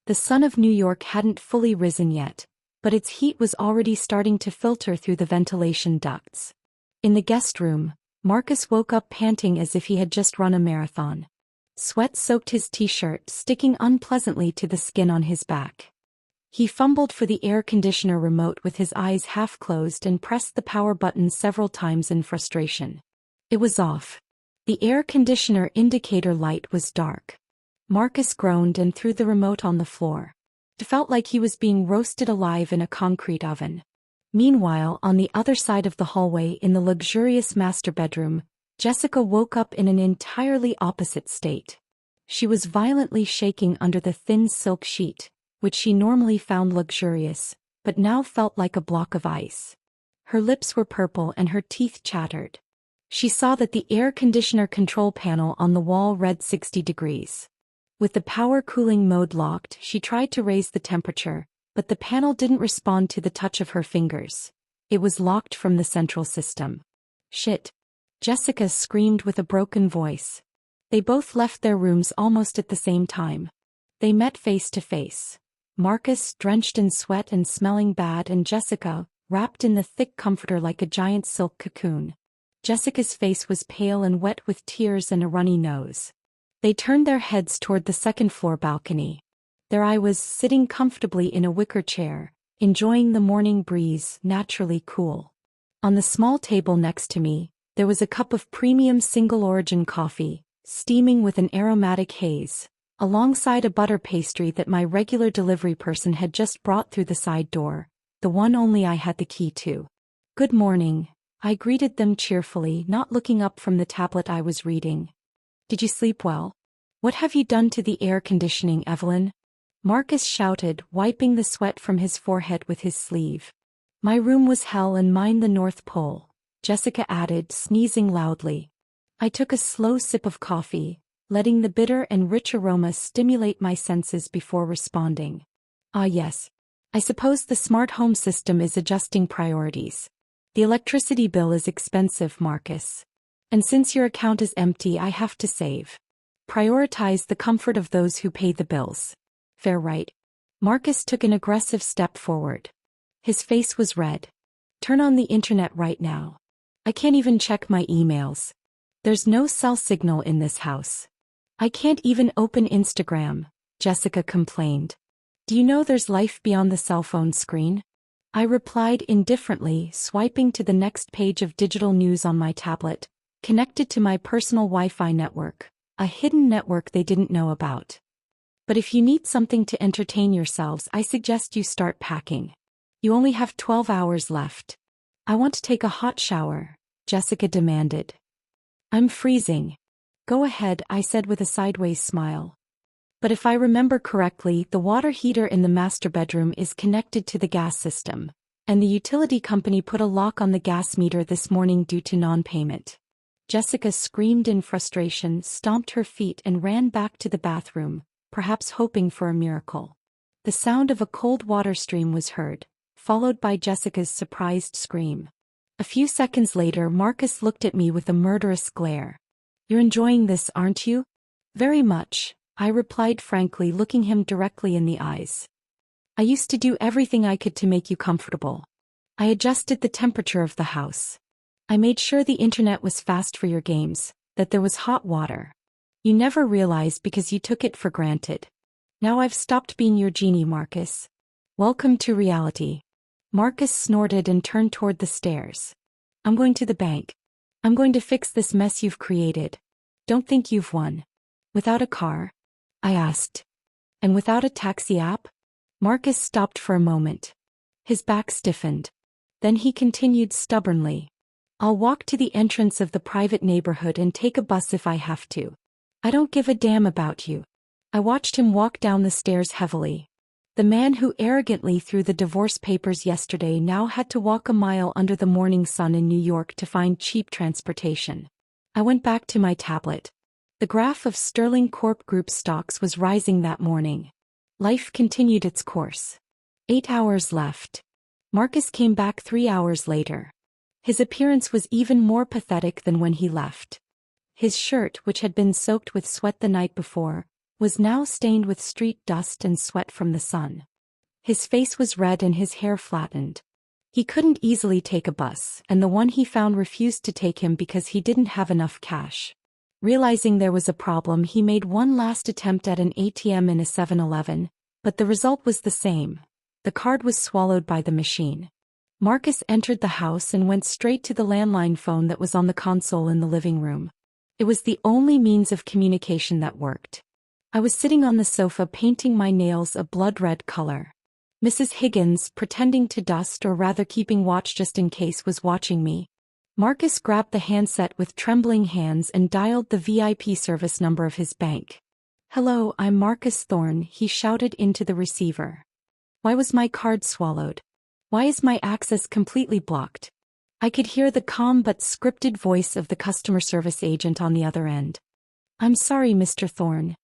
Speaker 1: The sun of New York hadn't fully risen yet, but its heat was already starting to filter through the ventilation ducts. In the guest room, Marcus woke up panting as if he had just run a marathon. Sweat soaked his t-shirt, sticking unpleasantly to the skin on his back. He fumbled for the air conditioner remote with his eyes half closed and pressed the power button several times in frustration. It was off. The air conditioner indicator light was dark. Marcus groaned and threw the remote on the floor. It felt like he was being roasted alive in a concrete oven. Meanwhile, on the other side of the hallway in the luxurious master bedroom, Jessica woke up in an entirely opposite state. She was violently shaking under the thin silk sheet, which she normally found luxurious, but now felt like a block of ice. Her lips were purple and her teeth chattered. She saw that the air conditioner control panel on the wall read 60 degrees. With the power cooling mode locked, she tried to raise the temperature, but the panel didn't respond to the touch of her fingers. It was locked from the central system. Shit! Jessica screamed with a broken voice. They both left their rooms almost at the same time. They met face to face. Marcus, drenched in sweat and smelling bad, and Jessica, wrapped in the thick comforter like a giant silk cocoon. Jessica's face was pale and wet with tears and a runny nose. They turned their heads toward the second-floor balcony. There I was, sitting comfortably in a wicker chair, enjoying the morning breeze, naturally cool. On the small table next to me, there was a cup of premium single-origin coffee, steaming with an aromatic haze, alongside a butter pastry that my regular delivery person had just brought through the side door, the one only I had the key to. "Good morning," I greeted them cheerfully, not looking up from the tablet I was reading. "Did you sleep well? What have you done to the air conditioning, Evelyn?" Marcus shouted, wiping the sweat from his forehead with his sleeve. "My room was hell and mine the North Pole," Jessica added, sneezing loudly. I took a slow sip of coffee, letting the bitter and rich aroma stimulate my senses before responding. "Ah yes. I suppose the smart home system is adjusting priorities. The electricity bill is expensive, Marcus. And since your account is empty, I have to save. Prioritize the comfort of those who pay the bills. Fair right." Marcus took an aggressive step forward. His face was red. "Turn on the internet right now. I can't even check my emails. There's no cell signal in this house. I can't even open Instagram," Jessica complained. "Do you know there's life beyond the cell phone screen?" I replied indifferently, swiping to the next page of digital news on my tablet, connected to my personal Wi-Fi network, a hidden network they didn't know about. "But if you need something to entertain yourselves, I suggest you start packing. You only have 12 hours left." "I want to take a hot shower," Jessica demanded. "I'm freezing." "Go ahead," I said with a sideways smile. "But if I remember correctly, the water heater in the master bedroom is connected to the gas system, and the utility company put a lock on the gas meter this morning due to non-payment." Jessica screamed in frustration, stomped her feet and ran back to the bathroom, perhaps hoping for a miracle. The sound of a cold water stream was heard, followed by Jessica's surprised scream. A few seconds later, Marcus looked at me with a murderous glare. "You're enjoying this, aren't you?" "Very much," I replied frankly, looking him directly in the eyes. I used to do everything I could to make you comfortable. I adjusted the temperature of the house. I made sure the internet was fast for your games, that there was hot water. You never realized because you took it for granted. Now I've stopped being your genie, Marcus. Welcome to reality. Marcus snorted and turned toward the stairs. I'm going to the bank. I'm going to fix this mess you've created. Don't think you've won. Without a car? I asked. And without a taxi app? Marcus stopped for a moment. His back stiffened. Then he continued stubbornly. I'll walk to the entrance of the private neighborhood and take a bus if I have to. I don't give a damn about you. I watched him walk down the stairs heavily. The man who arrogantly threw the divorce papers yesterday now had to walk a mile under the morning sun in New York to find cheap transportation. I went back to my tablet. The graph of Sterling Corp Group stocks was rising that morning. Life continued its course. 8 hours left. Marcus came back 3 hours later. His appearance was even more pathetic than when he left. His shirt, which had been soaked with sweat the night before, was now stained with street dust and sweat from the sun. His face was red and his hair flattened. He couldn't easily take a bus, and the one he found refused to take him because he didn't have enough cash. Realizing there was a problem, he made one last attempt at an ATM in a 7-Eleven, but the result was the same. The card was swallowed by the machine. Marcus entered the house and went straight to the landline phone that was on the console in the living room. It was the only means of communication that worked. I was sitting on the sofa painting my nails a blood-red color. Mrs. Higgins, pretending to dust or rather keeping watch just in case, was watching me. Marcus grabbed the handset with trembling hands and dialed the VIP service number of his bank. "Hello, I'm Marcus Thorne," he shouted into the receiver. "Why was my card swallowed? Why is my access completely blocked?" I could hear the calm but scripted voice of the customer service agent on the other end. "I'm sorry, Mr. Thorne.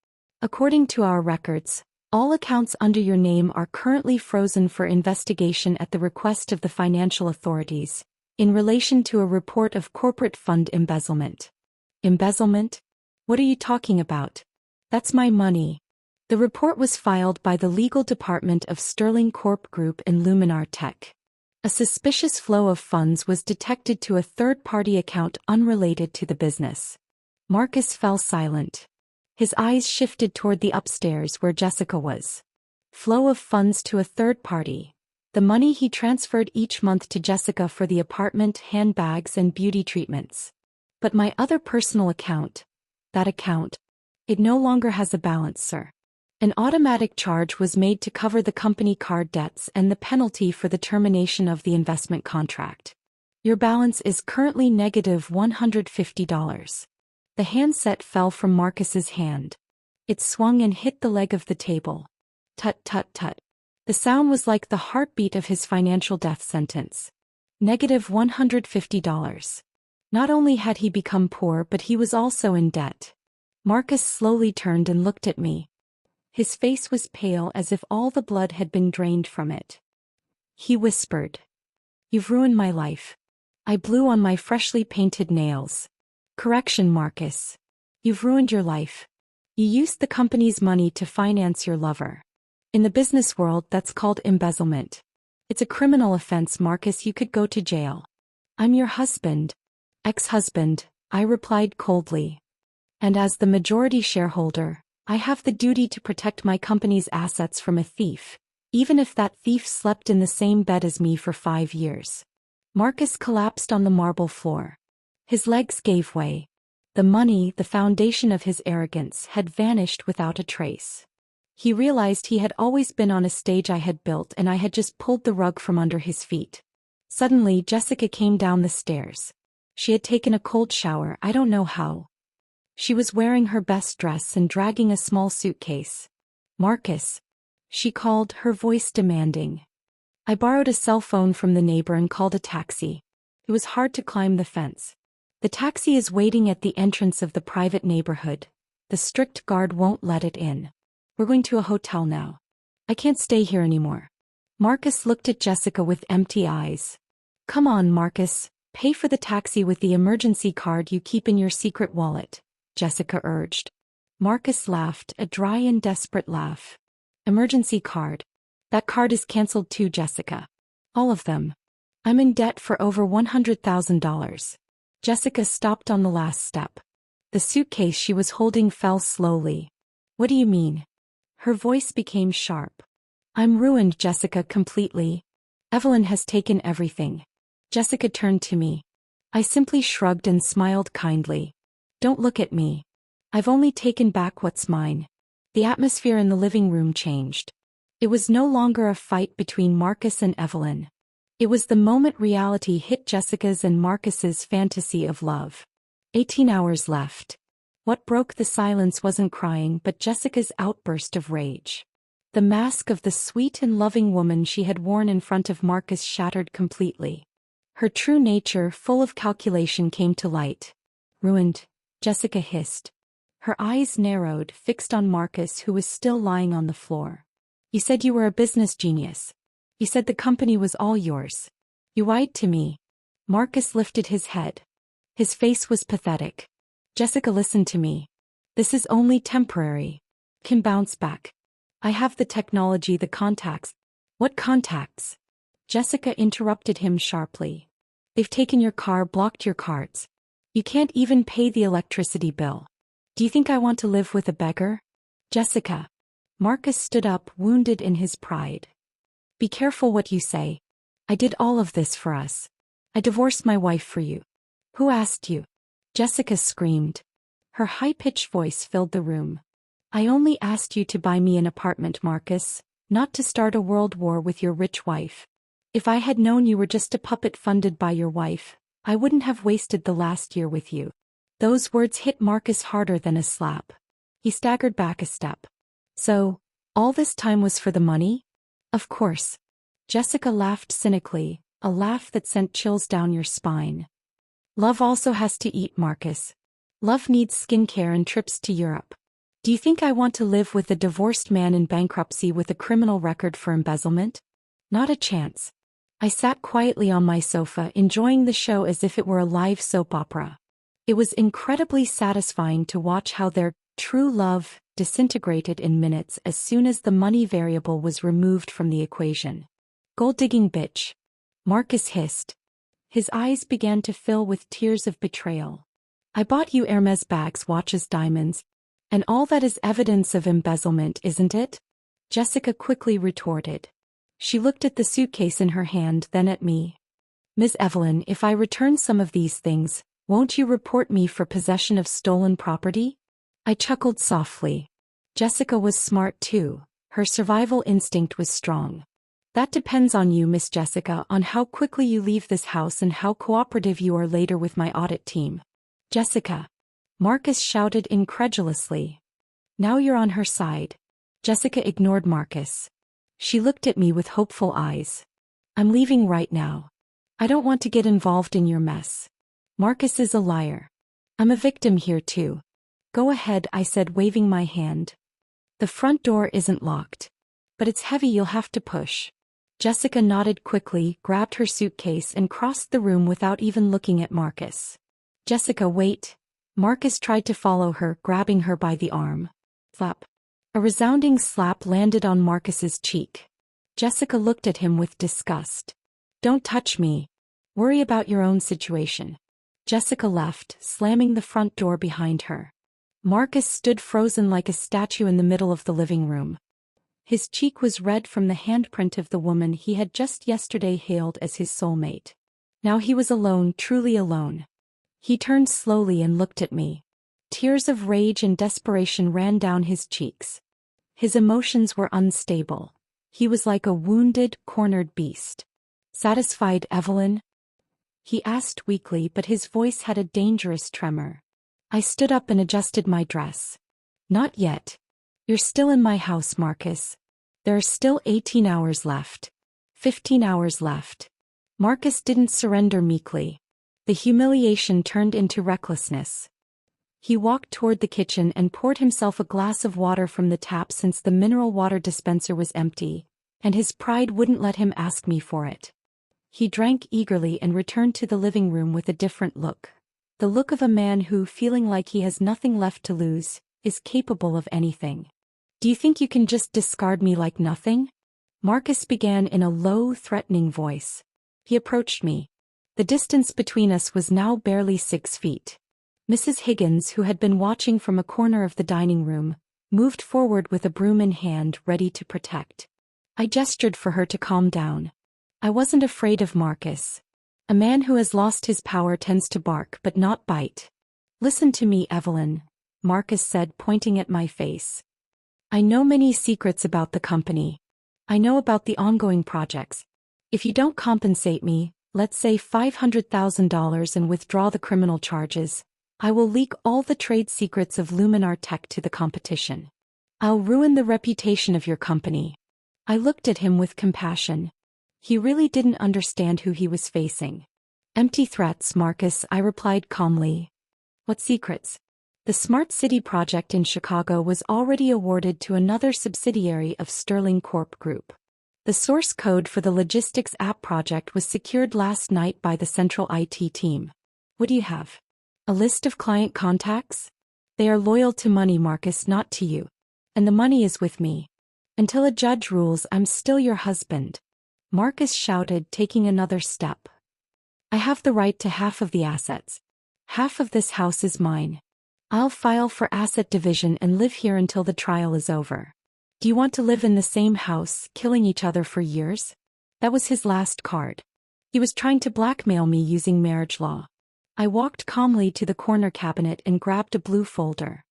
Speaker 1: According to our records, all accounts under your name are currently frozen for investigation at the request of the financial authorities, in relation to a report of corporate fund embezzlement." "Embezzlement? What are you talking about? That's my money." The report was filed by the legal department of Sterling Corp Group and Luminar Tech. A suspicious flow of funds was detected to a third-party account unrelated to the business. Marcus fell silent. His eyes shifted toward the upstairs where Jessica was. Flow of funds to a third party. The money he transferred each month to Jessica for the apartment, handbags, and beauty treatments. But my other personal account, that account, it no longer has a balance, sir. An automatic charge was made to cover the company card debts and the penalty for the termination of the investment contract. Your balance is currently negative $150. The handset fell from Marcus's hand. It swung and hit the leg of the table. Tut tut tut. The sound was like the heartbeat of his financial death sentence. Negative $150. Not only had he become poor, but he was also in debt. Marcus slowly turned and looked at me. His face was pale as if all the blood had been drained from it. He whispered, "You've ruined my life." I blew on my freshly painted nails. "Correction, Marcus. You've ruined your life. You used the company's money to finance your lover. In the business world, that's called embezzlement. It's a criminal offense, Marcus. You could go to jail." "I'm your husband." "Ex-husband," I replied coldly. "And as the majority shareholder, I have the duty to protect my company's assets from a thief, even if that thief slept in the same bed as me for 5 years." Marcus collapsed on the marble floor. His legs gave way. The money, the foundation of his arrogance, had vanished without a trace. He realized he had always been on a stage I had built, and I had just pulled the rug from under his feet. Suddenly, Jessica came down the stairs. She had taken a cold shower, I don't know how. She was wearing her best dress and dragging a small suitcase. "Marcus," she called, her voice demanding. I borrowed a cell phone from the neighbor and called a taxi. It was hard to climb the fence. "The taxi is waiting at the entrance of the private neighborhood. The strict guard won't let it in. We're going to a hotel now. I can't stay here anymore." Marcus looked at Jessica with empty eyes. "Come on, Marcus, pay for the taxi with the emergency card you keep in your secret wallet," Jessica urged. Marcus laughed, a dry and desperate laugh. "Emergency card? That card is cancelled too, Jessica. All of them. I'm in debt for over $100,000. Jessica stopped on the last step. The suitcase she was holding fell slowly. What do you mean? Her voice became sharp. I'm ruined, Jessica, completely. Evelyn has taken everything. Jessica turned to me. I simply shrugged and smiled kindly. Don't look at me. I've only taken back what's mine. The atmosphere in the living room changed. It was no longer a fight between Marcus and Evelyn. It was the moment reality hit Jessica's and Marcus's fantasy of love. 18 hours left. What broke the silence wasn't crying but Jessica's outburst of rage. The mask of the sweet and loving woman she had worn in front of Marcus shattered completely. Her true nature, full of calculation, came to light. Ruined, Jessica hissed. Her eyes narrowed, fixed on Marcus, who was still lying on the floor. You said you were a business genius. You said the company was all yours. You lied to me. Marcus lifted his head. His face was pathetic. Jessica, listen to me. This is only temporary. Can bounce back. I have the technology, the contacts. What contacts? Jessica interrupted him sharply. They've taken your car, blocked your cards. You can't even pay the electricity bill. Do you think I want to live with a beggar? Jessica. Marcus stood up, wounded in his pride. Be careful what you say. I did all of this for us. I divorced my wife for you. Who asked you? Jessica screamed. Her high-pitched voice filled the room. I only asked you to buy me an apartment, Marcus, not to start a world war with your rich wife. If I had known you were just a puppet funded by your wife, I wouldn't have wasted the last year with you. Those words hit Marcus harder than a slap. He staggered back a step. So, all this time was for the money? Of course. Jessica laughed cynically, a laugh that sent chills down your spine. Love also has to eat, Marcus. Love needs skincare and trips to Europe. Do you think I want to live with a divorced man in bankruptcy with a criminal record for embezzlement? Not a chance. I sat quietly on my sofa, enjoying the show as if it were a live soap opera. It was incredibly satisfying to watch how their true love disintegrated in minutes as soon as the money variable was removed from the equation. Gold-digging bitch. Marcus hissed. His eyes began to fill with tears of betrayal. I bought you Hermes bags, watches, diamonds. And all that is evidence of embezzlement, isn't it? Jessica quickly retorted. She looked at the suitcase in her hand, then at me. Ms. Evelyn, if I return some of these things, won't you report me for possession of stolen property? I chuckled softly. Jessica was smart too. Her survival instinct was strong. That depends on you, Miss Jessica, on how quickly you leave this house and how cooperative you are later with my audit team. Jessica. Marcus shouted incredulously. Now you're on her side. Jessica ignored Marcus. She looked at me with hopeful eyes. I'm leaving right now. I don't want to get involved in your mess. Marcus is a liar. I'm a victim here too. Go ahead, I said, waving my hand. The front door isn't locked. But it's heavy, you'll have to push. Jessica nodded quickly, grabbed her suitcase and crossed the room without even looking at Marcus. Jessica, wait. Marcus tried to follow her, grabbing her by the arm. Slap. A resounding slap landed on Marcus's cheek. Jessica looked at him with disgust. Don't touch me. Worry about your own situation. Jessica left, slamming the front door behind her. Marcus stood frozen like a statue in the middle of the living room. His cheek was red from the handprint of the woman he had just yesterday hailed as his soulmate. Now he was alone, truly alone. He turned slowly and looked at me. Tears of rage and desperation ran down his cheeks. His emotions were unstable. He was like a wounded, cornered beast. Satisfied, Evelyn? He asked weakly, but his voice had a dangerous tremor. I stood up and adjusted my dress. Not yet. You're still in my house, Marcus. There are still 18 hours left. 15 hours left. Marcus didn't surrender meekly. The humiliation turned into recklessness. He walked toward the kitchen and poured himself a glass of water from the tap since the mineral water dispenser was empty, and his pride wouldn't let him ask me for it. He drank eagerly and returned to the living room with a different look. The look of a man who, feeling like he has nothing left to lose, is capable of anything. Do you think you can just discard me like nothing? Marcus began in a low, threatening voice. He approached me. The distance between us was now barely 6 feet. Mrs. Higgins, who had been watching from a corner of the dining room, moved forward with a broom in hand, ready to protect. I gestured for her to calm down. I wasn't afraid of Marcus. A man who has lost his power tends to bark but not bite. Listen to me, Evelyn, Marcus said, pointing at my face. I know many secrets about the company. I know about the ongoing projects. If you don't compensate me, let's say $500,000 and withdraw the criminal charges, I will leak all the trade secrets of Luminar Tech to the competition. I'll ruin the reputation of your company. I looked at him with compassion. He really didn't understand who he was facing. Empty threats, Marcus, I replied calmly. What secrets? The Smart City project in Chicago was already awarded to another subsidiary of Sterling Corp Group. The source code for the logistics app project was secured last night by the central IT team. What do you have? A list of client contacts? They are loyal to money, Marcus, not to you. And the money is with me. Until a judge rules, I'm still your husband. Marcus shouted, taking another step. I have the right to half of the assets. Half of this house is mine. I'll file for asset division and live here until the trial is over. Do you want to live in the same house, killing each other for years? That was his last card. He was trying to blackmail me using marriage law. I walked calmly to the corner cabinet and grabbed a blue folder.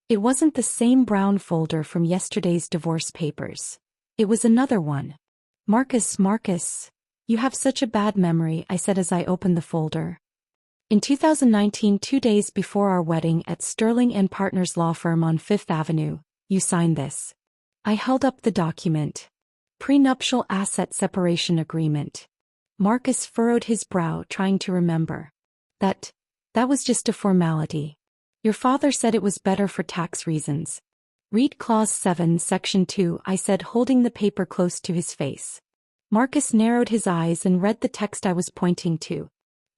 Speaker 1: It wasn't the same brown folder from yesterday's divorce papers. It was another one. Marcus, you have such a bad memory, I said as I opened the folder. In 2019, 2 days before our wedding at Sterling & Partners law firm on Fifth Avenue, you signed this. I held up the document. Prenuptial asset separation agreement. Marcus furrowed his brow, trying to remember. That was just a formality. Your father said it was better for tax reasons. Read Clause 7, Section 2, I said, holding the paper close to his face. Marcus narrowed his eyes and read the text I was pointing to.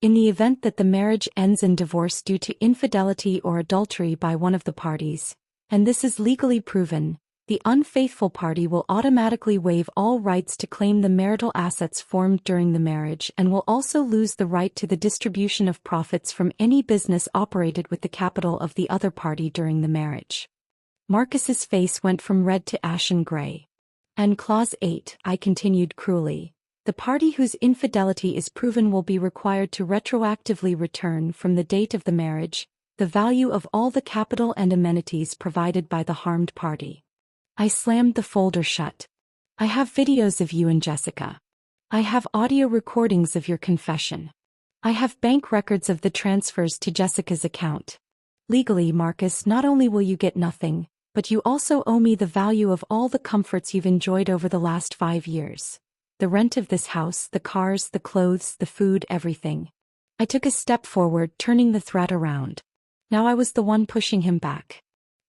Speaker 1: In the event that the marriage ends in divorce due to infidelity or adultery by one of the parties, and this is legally proven, the unfaithful party will automatically waive all rights to claim the marital assets formed during the marriage and will also lose the right to the distribution of profits from any business operated with the capital of the other party during the marriage. Marcus's face went from red to ashen gray. And Clause 8, I continued cruelly. The party whose infidelity is proven will be required to retroactively return from the date of the marriage the value of all the capital and amenities provided by the harmed party. I slammed the folder shut. I have videos of you and Jessica. I have audio recordings of your confession. I have bank records of the transfers to Jessica's account. Legally, Marcus, not only will you get nothing, but you also owe me the value of all the comforts you've enjoyed over the last 5 years. The rent of this house, the cars, the clothes, the food, everything. I took a step forward, turning the threat around. Now I was the one pushing him back.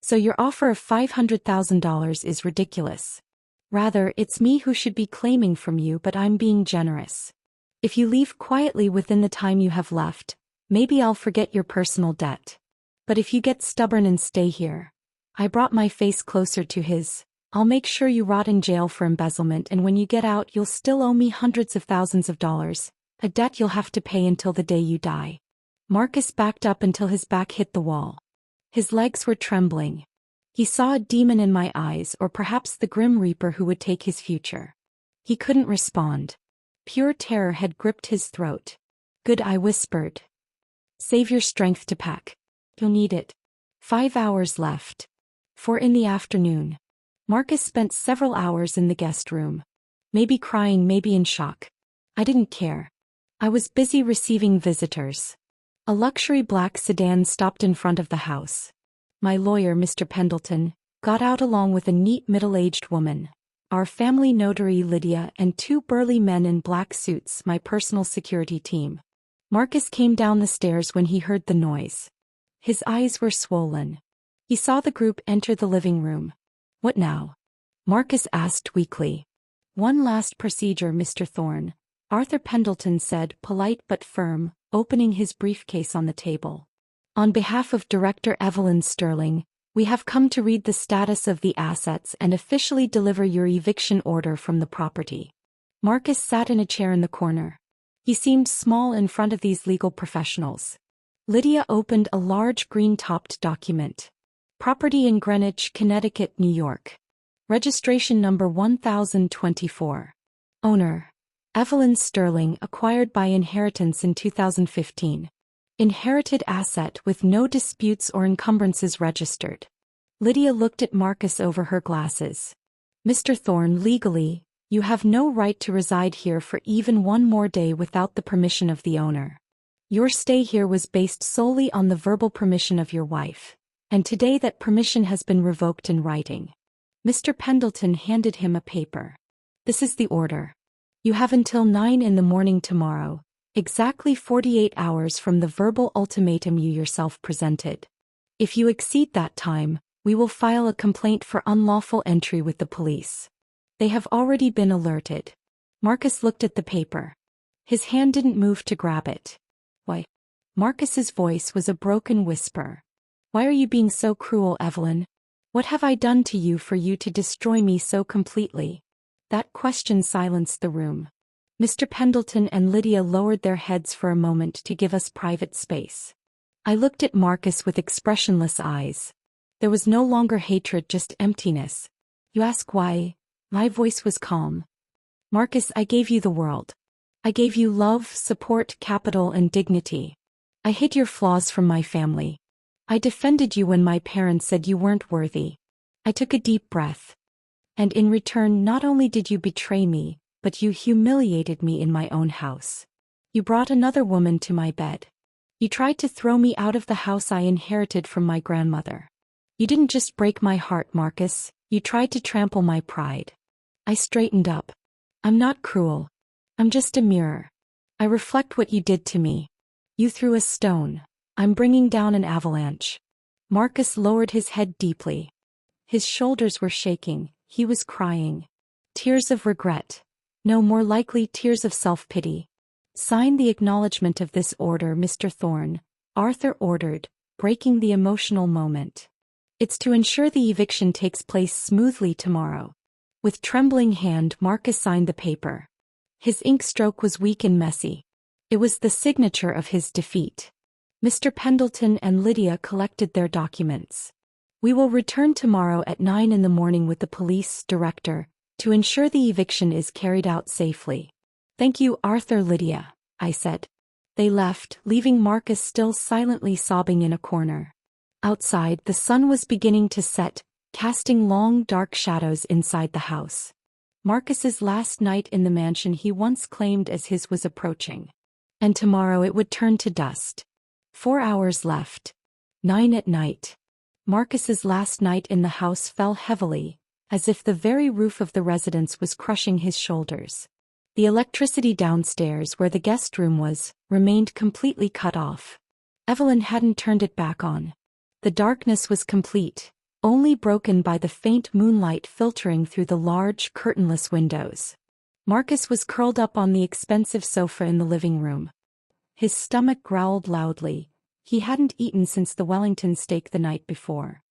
Speaker 1: So your offer of $500,000 is ridiculous. Rather, it's me who should be claiming from you, but I'm being generous. If you leave quietly within the time you have left, maybe I'll forget your personal debt. But if you get stubborn and stay here, I brought my face closer to his. I'll make sure you rot in jail for embezzlement, and when you get out you'll still owe me hundreds of thousands of dollars, a debt you'll have to pay until the day you die. Marcus backed up until his back hit the wall. His legs were trembling. He saw a demon in my eyes, or perhaps the grim reaper who would take his future. He couldn't respond. Pure terror had gripped his throat. Good, I whispered. Save your strength to pack. You'll need it. 5 hours left. 4 in the afternoon. Marcus spent several hours in the guest room. Maybe crying, maybe in shock. I didn't care. I was busy receiving visitors. A luxury black sedan stopped in front of the house. My lawyer, Mr. Pendleton, got out along with a neat middle-aged woman. Our family notary, Lydia, and 2 burly men in black suits, my personal security team. Marcus came down the stairs when he heard the noise. His eyes were swollen. He saw the group enter the living room. What now? Marcus asked weakly. One last procedure, Mr. Thorne, Arthur Pendleton said, polite but firm, opening his briefcase on the table. On behalf of Director Evelyn Sterling, We have come to read the status of the assets and officially deliver your eviction order from the property. Marcus sat in a chair in the corner. He seemed small in front of these legal professionals. Lydia opened a large green-topped document. Property in Greenwich, Connecticut, New York. Registration number 1024. Owner: Evelyn Sterling, acquired by inheritance in 2015. Inherited asset with no disputes or encumbrances registered. Lydia looked at Marcus over her glasses. Mr. Thorne, legally, you have no right to reside here for even one more day without the permission of the owner. Your stay here was based solely on the verbal permission of your wife, and today that permission has been revoked in writing. Mr. Pendleton handed him a paper. This is the order. You have until 9 in the morning tomorrow, exactly 48 hours from the verbal ultimatum you yourself presented. If you exceed that time, we will file a complaint for unlawful entry with the police. They have already been alerted. Marcus looked at the paper. His hand didn't move to grab it. Why? Marcus's voice was a broken whisper. Why are you being so cruel, Evelyn? What have I done to you for you to destroy me so completely? That question silenced the room. Mr. Pendleton and Lydia lowered their heads for a moment to give us private space. I looked at Marcus with expressionless eyes. There was no longer hatred, just emptiness. You ask why? My voice was calm. Marcus, I gave you the world. I gave you love, support, capital, and dignity. I hid your flaws from my family. I defended you when my parents said you weren't worthy. I took a deep breath. And in return, not only did you betray me, but you humiliated me in my own house. You brought another woman to my bed. You tried to throw me out of the house I inherited from my grandmother. You didn't just break my heart, Marcus, you tried to trample my pride. I straightened up. I'm not cruel. I'm just a mirror. I reflect what you did to me. You threw a stone. I'm bringing down an avalanche. Marcus lowered his head deeply. His shoulders were shaking, he was crying. Tears of regret. No, more likely tears of self-pity. Sign the acknowledgement of this order, Mr. Thorne, Arthur ordered, breaking the emotional moment. It's to ensure the eviction takes place smoothly tomorrow. With trembling hand, Marcus signed the paper. His ink stroke was weak and messy. It was the signature of his defeat. Mr. Pendleton and Lydia collected their documents. We will return tomorrow at 9 in the morning with the police director, to ensure the eviction is carried out safely. Thank you, Arthur. Lydia, I said. They left, leaving Marcus still silently sobbing in a corner. Outside, the sun was beginning to set, casting long dark shadows inside the house. Marcus's last night in the mansion he once claimed as his was approaching. And tomorrow it would turn to dust. 4 hours left. 9 at night. Marcus's last night in the house fell heavily, as if the very roof of the residence was crushing his shoulders. The electricity downstairs, where the guest room was, remained completely cut off. Evelyn hadn't turned it back on. The darkness was complete, only broken by the faint moonlight filtering through the large, curtainless windows. Marcus was curled up on the expensive sofa in the living room. His stomach growled loudly. He hadn't eaten since the Wellington steak the night before.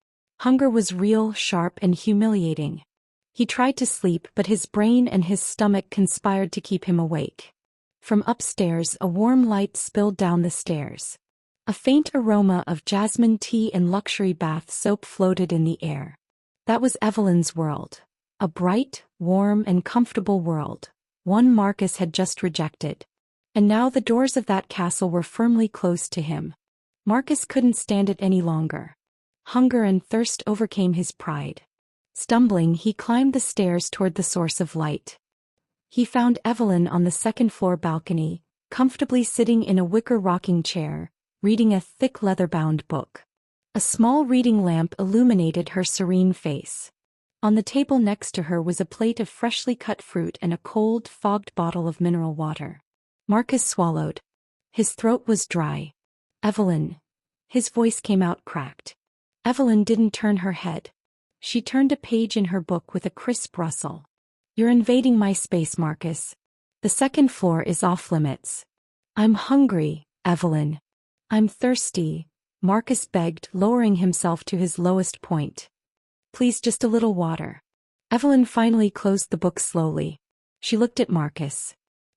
Speaker 1: Hunger was real, sharp, and humiliating. He tried to sleep, but his brain and his stomach conspired to keep him awake. From upstairs, a warm light spilled down the stairs. A faint aroma of jasmine tea and luxury bath soap floated in the air. That was Evelyn's world. A bright, warm, and comfortable world. One Marcus had just rejected. And now the doors of that castle were firmly closed to him. Marcus couldn't stand it any longer. Hunger and thirst overcame his pride. Stumbling, he climbed the stairs toward the source of light. He found Evelyn on the second-floor balcony, comfortably sitting in a wicker rocking chair, reading a thick leather-bound book. A small reading lamp illuminated her serene face. On the table next to her was a plate of freshly cut fruit and a cold, fogged bottle of mineral water. Marcus swallowed. His throat was dry. Evelyn. His voice came out cracked. Evelyn didn't turn her head. She turned a page in her book with a crisp rustle. You're invading my space, Marcus. The second floor is off limits. I'm hungry, Evelyn. I'm thirsty. Marcus begged, lowering himself to his lowest point. Please, just a little water. Evelyn finally closed the book slowly. She looked at Marcus.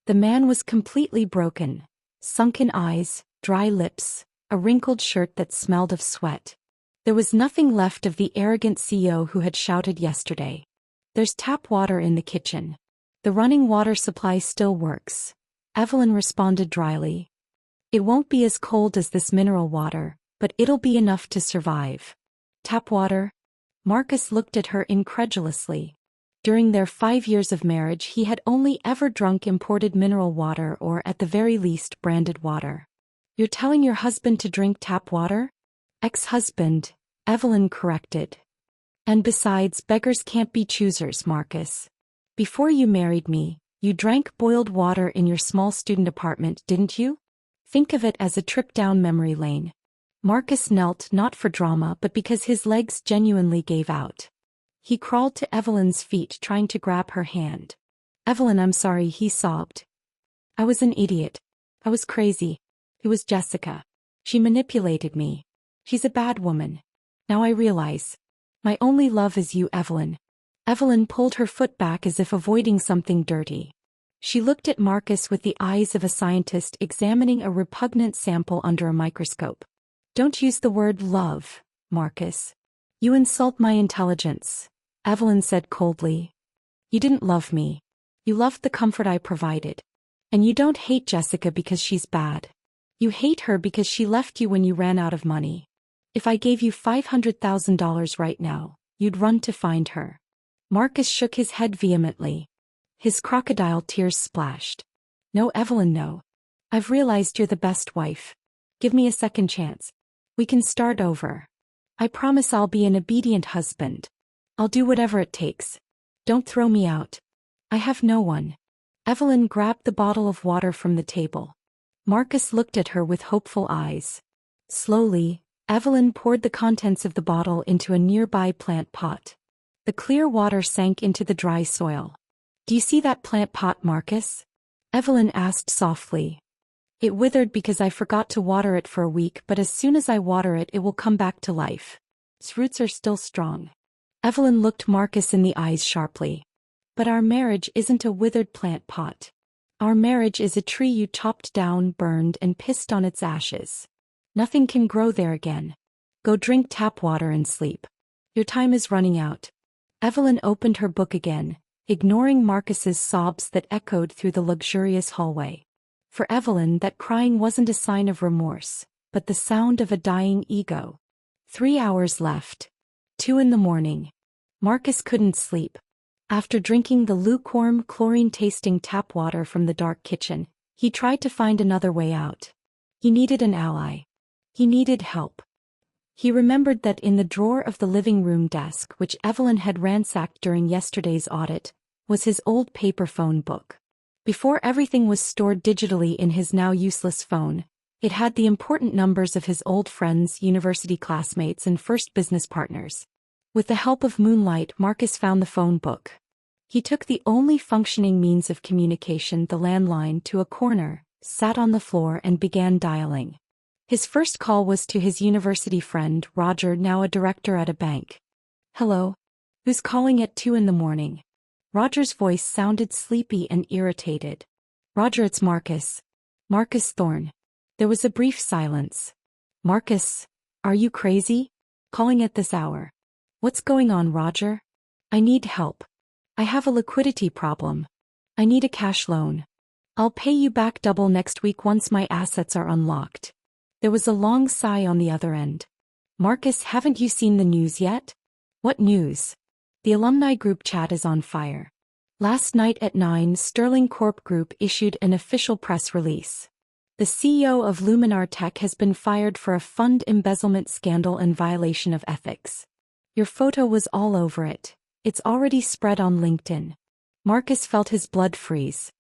Speaker 1: The man was completely broken. Sunken eyes, dry lips, a wrinkled shirt that smelled of sweat. There was nothing left of the arrogant CEO who had shouted yesterday. There's tap water in the kitchen. The running water supply still works. Evelyn responded dryly. It won't be as cold as this mineral water, but it'll be enough to survive. Tap water? Marcus looked at her incredulously. During their 5 years of marriage he had only ever drunk imported mineral water or at the very least branded water. You're telling your husband to drink tap water? Ex-husband, Evelyn corrected. And besides, beggars can't be choosers, Marcus. Before you married me, you drank boiled water in your small student apartment, didn't you? Think of it as a trip down memory lane. Marcus knelt not for drama but because his legs genuinely gave out. He crawled to Evelyn's feet trying to grab her hand. Evelyn, I'm sorry, he sobbed. I was an idiot. I was crazy. It was Jessica. She manipulated me. She's a bad woman. Now I realize. My only love is you, Evelyn. Evelyn pulled her foot back as if avoiding something dirty. She looked at Marcus with the eyes of a scientist examining a repugnant sample under a microscope. Don't use the word love, Marcus. You insult my intelligence, Evelyn said coldly. You didn't love me. You loved the comfort I provided. And you don't hate Jessica because she's bad. You hate her because she left you when you ran out of money. If I gave you $500,000 right now, you'd run to find her. Marcus shook his head vehemently. His crocodile tears splashed. No, Evelyn, no. I've realized you're the best wife. Give me a second chance. We can start over. I promise I'll be an obedient husband. I'll do whatever it takes. Don't throw me out. I have no one. Evelyn grabbed the bottle of water from the table. Marcus looked at her with hopeful eyes. Slowly, Evelyn poured the contents of the bottle into a nearby plant pot. The clear water sank into the dry soil. Do you see that plant pot, Marcus? Evelyn asked softly. It withered because I forgot to water it for a week, but as soon as I water it, it will come back to life. Its roots are still strong. Evelyn looked Marcus in the eyes sharply. But our marriage isn't a withered plant pot. Our marriage is a tree you chopped down, burned, and pissed on its ashes. Nothing can grow there again. Go drink tap water and sleep. Your time is running out. Evelyn opened her book again, ignoring Marcus's sobs that echoed through the luxurious hallway. For Evelyn, that crying wasn't a sign of remorse, but the sound of a dying ego. 3 hours left. 2 in the morning. Marcus couldn't sleep. After drinking the lukewarm, chlorine-tasting tap water from the dark kitchen, he tried to find another way out. He needed an ally. He needed help. He remembered that in the drawer of the living room desk, which Evelyn had ransacked during yesterday's audit, was his old paper phone book. Before everything was stored digitally in his now useless phone, it had the important numbers of his old friends, university classmates, and first business partners. With the help of moonlight, Marcus found the phone book. He took the only functioning means of communication, the landline, to a corner, sat on the floor, and began dialing. His first call was to his university friend, Roger, now a director at a bank. Hello? Who's calling at 2 in the morning? Roger's voice sounded sleepy and irritated. Roger, it's Marcus. Marcus Thorne. There was a brief silence. Marcus, are you crazy? Calling at this hour. What's going on, Roger? I need help. I have a liquidity problem. I need a cash loan. I'll pay you back double next week once my assets are unlocked. There was a long sigh on the other end. Marcus, haven't you seen the news yet? What news? The alumni group chat is on fire. Last night at 9, Sterling Corp Group issued an official press release. The CEO of Luminar Tech has been fired for a fund embezzlement scandal and violation of ethics. Your photo was all over it. It's already spread on LinkedIn. Marcus felt his blood freeze.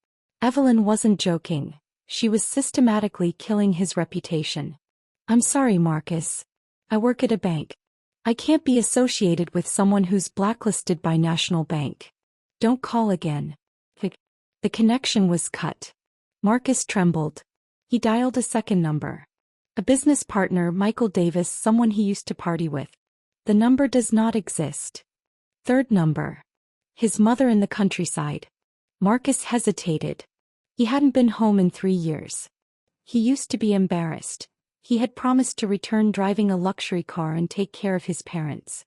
Speaker 1: Evelyn wasn't joking. She was systematically killing his reputation. I'm sorry, Marcus. I work at a bank. I can't be associated with someone who's blacklisted by National Bank. Don't call again. The connection was cut. Marcus trembled. He dialed a second number. A business partner, Michael Davis, someone he used to party with. The number does not exist. Third number. His mother in the countryside. Marcus hesitated. He hadn't been home in 3 years. He used to be embarrassed. He had promised to return driving a luxury car and take care of his parents.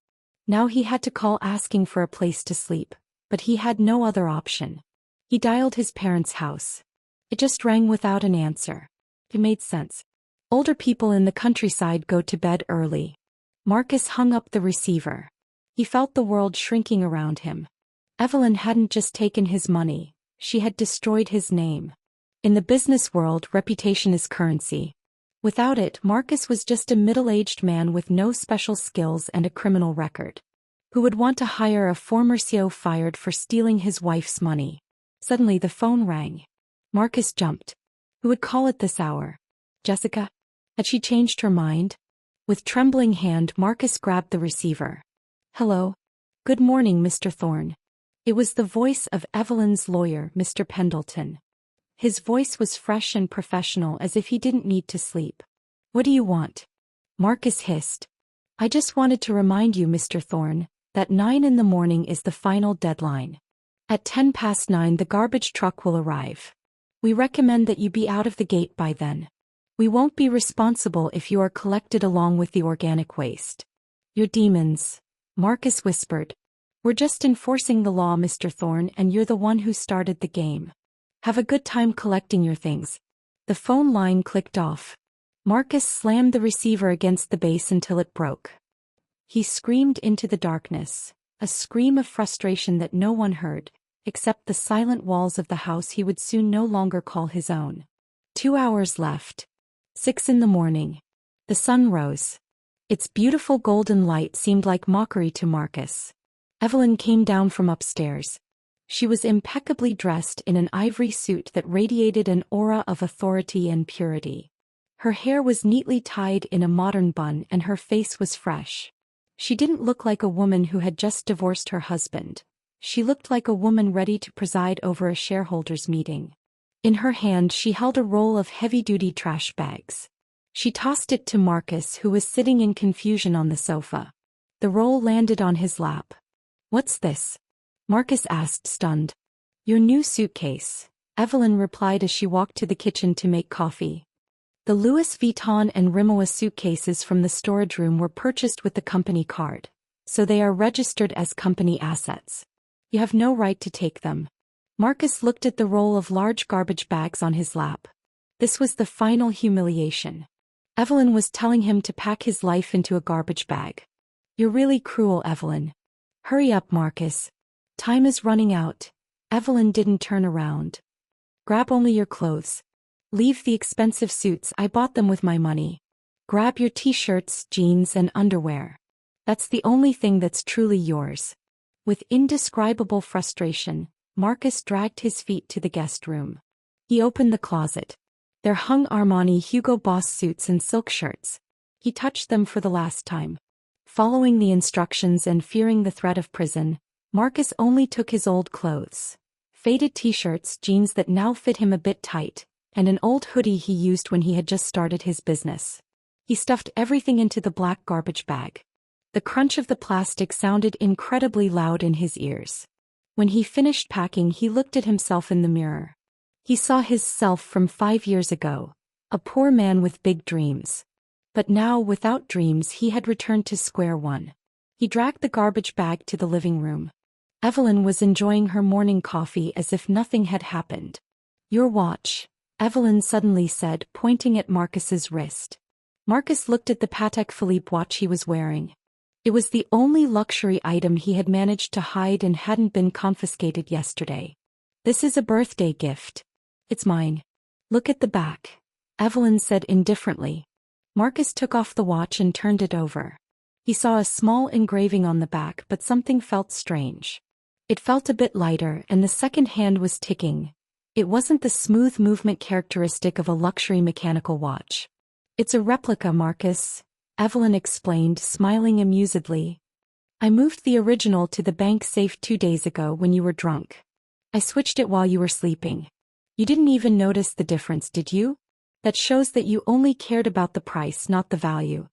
Speaker 1: Now he had to call asking for a place to sleep, but he had no other option. He dialed his parents' house. It just rang without an answer. It made sense. Older people in the countryside go to bed early. Marcus hung up the receiver. He felt the world shrinking around him. Evelyn hadn't just taken his money, she had destroyed his name. In the business world, reputation is currency. Without it, Marcus was just a middle-aged man with no special skills and a criminal record. Who would want to hire a former CEO fired for stealing his wife's money? Suddenly the phone rang. Marcus jumped. Who would call at this hour? Jessica? Had she changed her mind? With trembling hand, Marcus grabbed the receiver. Hello? Good morning, Mr. Thorne. It was the voice of Evelyn's lawyer, Mr. Pendleton. His voice was fresh and professional, as if he didn't need to sleep. What do you want? Marcus hissed. I just wanted to remind you, Mr. Thorne, that 9 in the morning is the final deadline. At 9:10, the garbage truck will arrive. We recommend that you be out of the gate by then. We won't be responsible if you are collected along with the organic waste. Your demons, Marcus whispered. We're just enforcing the law, Mr. Thorne, and you're the one who started the game. Have a good time collecting your things. The phone line clicked off. Marcus slammed the receiver against the base until it broke. He screamed into the darkness, a scream of frustration that no one heard, except the silent walls of the house he would soon no longer call his own. 2 hours left. 6 in the morning. The sun rose. Its beautiful golden light seemed like mockery to Marcus. Evelyn came down from upstairs. She was impeccably dressed in an ivory suit that radiated an aura of authority and purity. Her hair was neatly tied in a modern bun and her face was fresh. She didn't look like a woman who had just divorced her husband. She looked like a woman ready to preside over a shareholders' meeting. In her hand she held a roll of heavy-duty trash bags. She tossed it to Marcus, who was sitting in confusion on the sofa. The roll landed on his lap. What's this? Marcus asked, stunned. Your new suitcase, Evelyn replied as she walked to the kitchen to make coffee. The Louis Vuitton and Rimowa suitcases from the storage room were purchased with the company card, so they are registered as company assets. You have no right to take them. Marcus looked at the roll of large garbage bags on his lap. This was the final humiliation. Evelyn was telling him to pack his life into a garbage bag. You're really cruel, Evelyn. Hurry up, Marcus. Time is running out. Evelyn didn't turn around. Grab only your clothes. Leave the expensive suits, I bought them with my money. Grab your t-shirts, jeans and underwear. That's the only thing that's truly yours. With indescribable frustration, Marcus dragged his feet to the guest room. He opened the closet. There hung Armani Hugo Boss suits and silk shirts. He touched them for the last time. Following the instructions and fearing the threat of prison, Marcus only took his old clothes. Faded t-shirts, jeans that now fit him a bit tight, and an old hoodie he used when he had just started his business. He stuffed everything into the black garbage bag. The crunch of the plastic sounded incredibly loud in his ears. When he finished packing, he looked at himself in the mirror. He saw his self from 5 years ago, a poor man with big dreams. But now, without dreams, he had returned to square one. He dragged the garbage bag to the living room. Evelyn was enjoying her morning coffee as if nothing had happened. Your watch, Evelyn suddenly said, pointing at Marcus's wrist. Marcus looked at the Patek Philippe watch he was wearing. It was the only luxury item he had managed to hide and hadn't been confiscated yesterday. This is a birthday gift. It's mine. Look at the back, Evelyn said indifferently. Marcus took off the watch and turned it over. He saw a small engraving on the back, but something felt strange. It felt a bit lighter, and the second hand was ticking. It wasn't the smooth movement characteristic of a luxury mechanical watch. It's a replica, Marcus, Evelyn explained, smiling amusedly. I moved the original to the bank safe 2 days ago when you were drunk. I switched it while you were sleeping. You didn't even notice the difference, did you? That shows that you only cared about the price, not the value.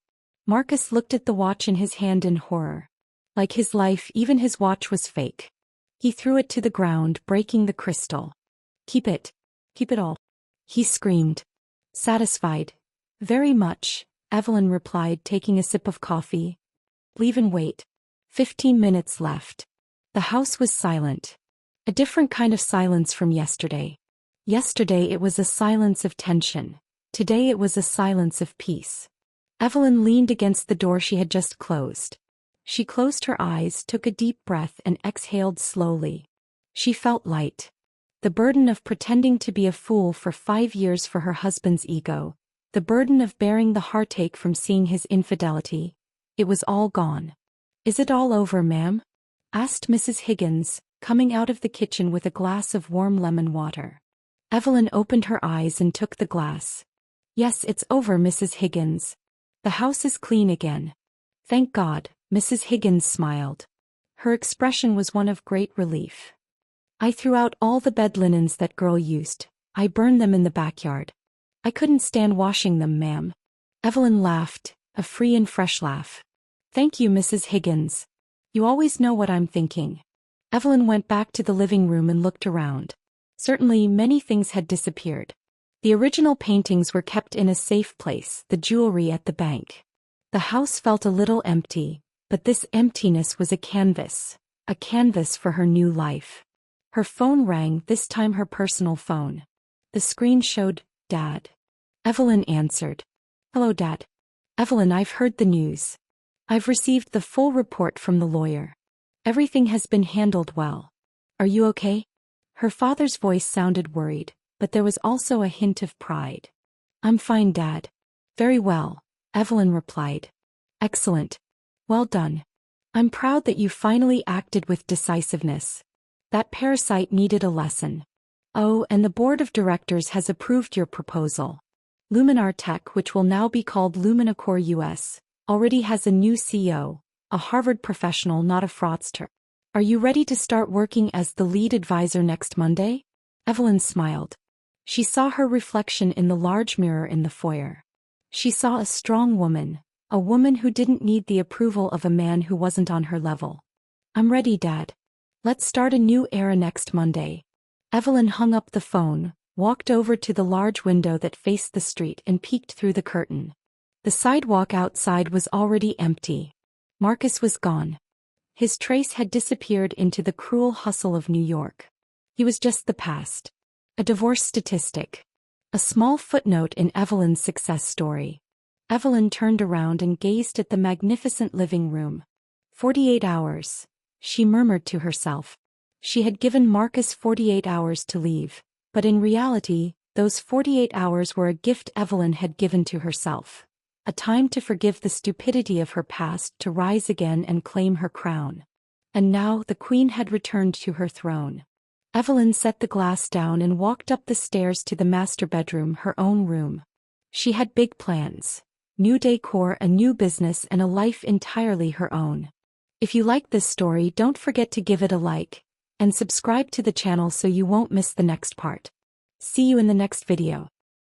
Speaker 1: Marcus looked at the watch in his hand in horror. Like his life, even his watch was fake. He threw it to the ground, breaking the crystal. Keep it. Keep it all. He screamed. Satisfied. Very much, Evelyn replied, taking a sip of coffee. Leave and wait. 15 minutes left. The house was silent. A different kind of silence from yesterday. Yesterday it was a silence of tension. Today it was a silence of peace. Evelyn leaned against the door she had just closed. She closed her eyes, took a deep breath and exhaled slowly. She felt light. The burden of pretending to be a fool for 5 years for her husband's ego, the burden of bearing the heartache from seeing his infidelity, it was all gone. Is it all over, ma'am? Asked Mrs. Higgins, coming out of the kitchen with a glass of warm lemon water. Evelyn opened her eyes and took the glass. Yes, it's over, Mrs. Higgins. The house is clean again. Thank God, Mrs. Higgins smiled. Her expression was one of great relief. I threw out all the bed linens that girl used. I burned them in the backyard. I couldn't stand washing them, ma'am. Evelyn laughed, a free and fresh laugh. Thank you, Mrs. Higgins. You always know what I'm thinking. Evelyn went back to the living room and looked around. Certainly, many things had disappeared. The original paintings were kept in a safe place, the jewelry at the bank. The house felt a little empty, but this emptiness was a canvas for her new life. Her phone rang, this time her personal phone. The screen showed, Dad. Evelyn answered. Hello, Dad. Evelyn, I've heard the news. I've received the full report from the lawyer. Everything has been handled well. Are you okay? Her father's voice sounded worried, but there was also a hint of pride. I'm fine, Dad. Very well, Evelyn replied. Excellent. Well done. I'm proud that you finally acted with decisiveness. That parasite needed a lesson. Oh, and the board of directors has approved your proposal. Luminar Tech, which will now be called Luminicore US, already has a new CEO, a Harvard professional, not a fraudster. Are you ready to start working as the lead advisor next Monday? Evelyn smiled. She saw her reflection in the large mirror in the foyer. She saw a strong woman, a woman who didn't need the approval of a man who wasn't on her level. I'm ready, Dad. Let's start a new era next Monday. Evelyn hung up the phone, walked over to the large window that faced the street and peeked through the curtain. The sidewalk outside was already empty. Marcus was gone. His trace had disappeared into the cruel hustle of New York. He was just the past. A divorce statistic. A small footnote in Evelyn's success story. Evelyn turned around and gazed at the magnificent living room. 48 hours. She murmured to herself. She had given Marcus 48 hours to leave, but in reality, those 48 hours were a gift Evelyn had given to herself. A time to forgive the stupidity of her past, to rise again and claim her crown. And now the queen had returned to her throne. Evelyn set the glass down and walked up the stairs to the master bedroom, her own room. She had big plans. New decor, a new business, and a life entirely her own. If you like this story, don't forget to give it a like, and subscribe to the channel so you won't miss the next part. See you in the next video.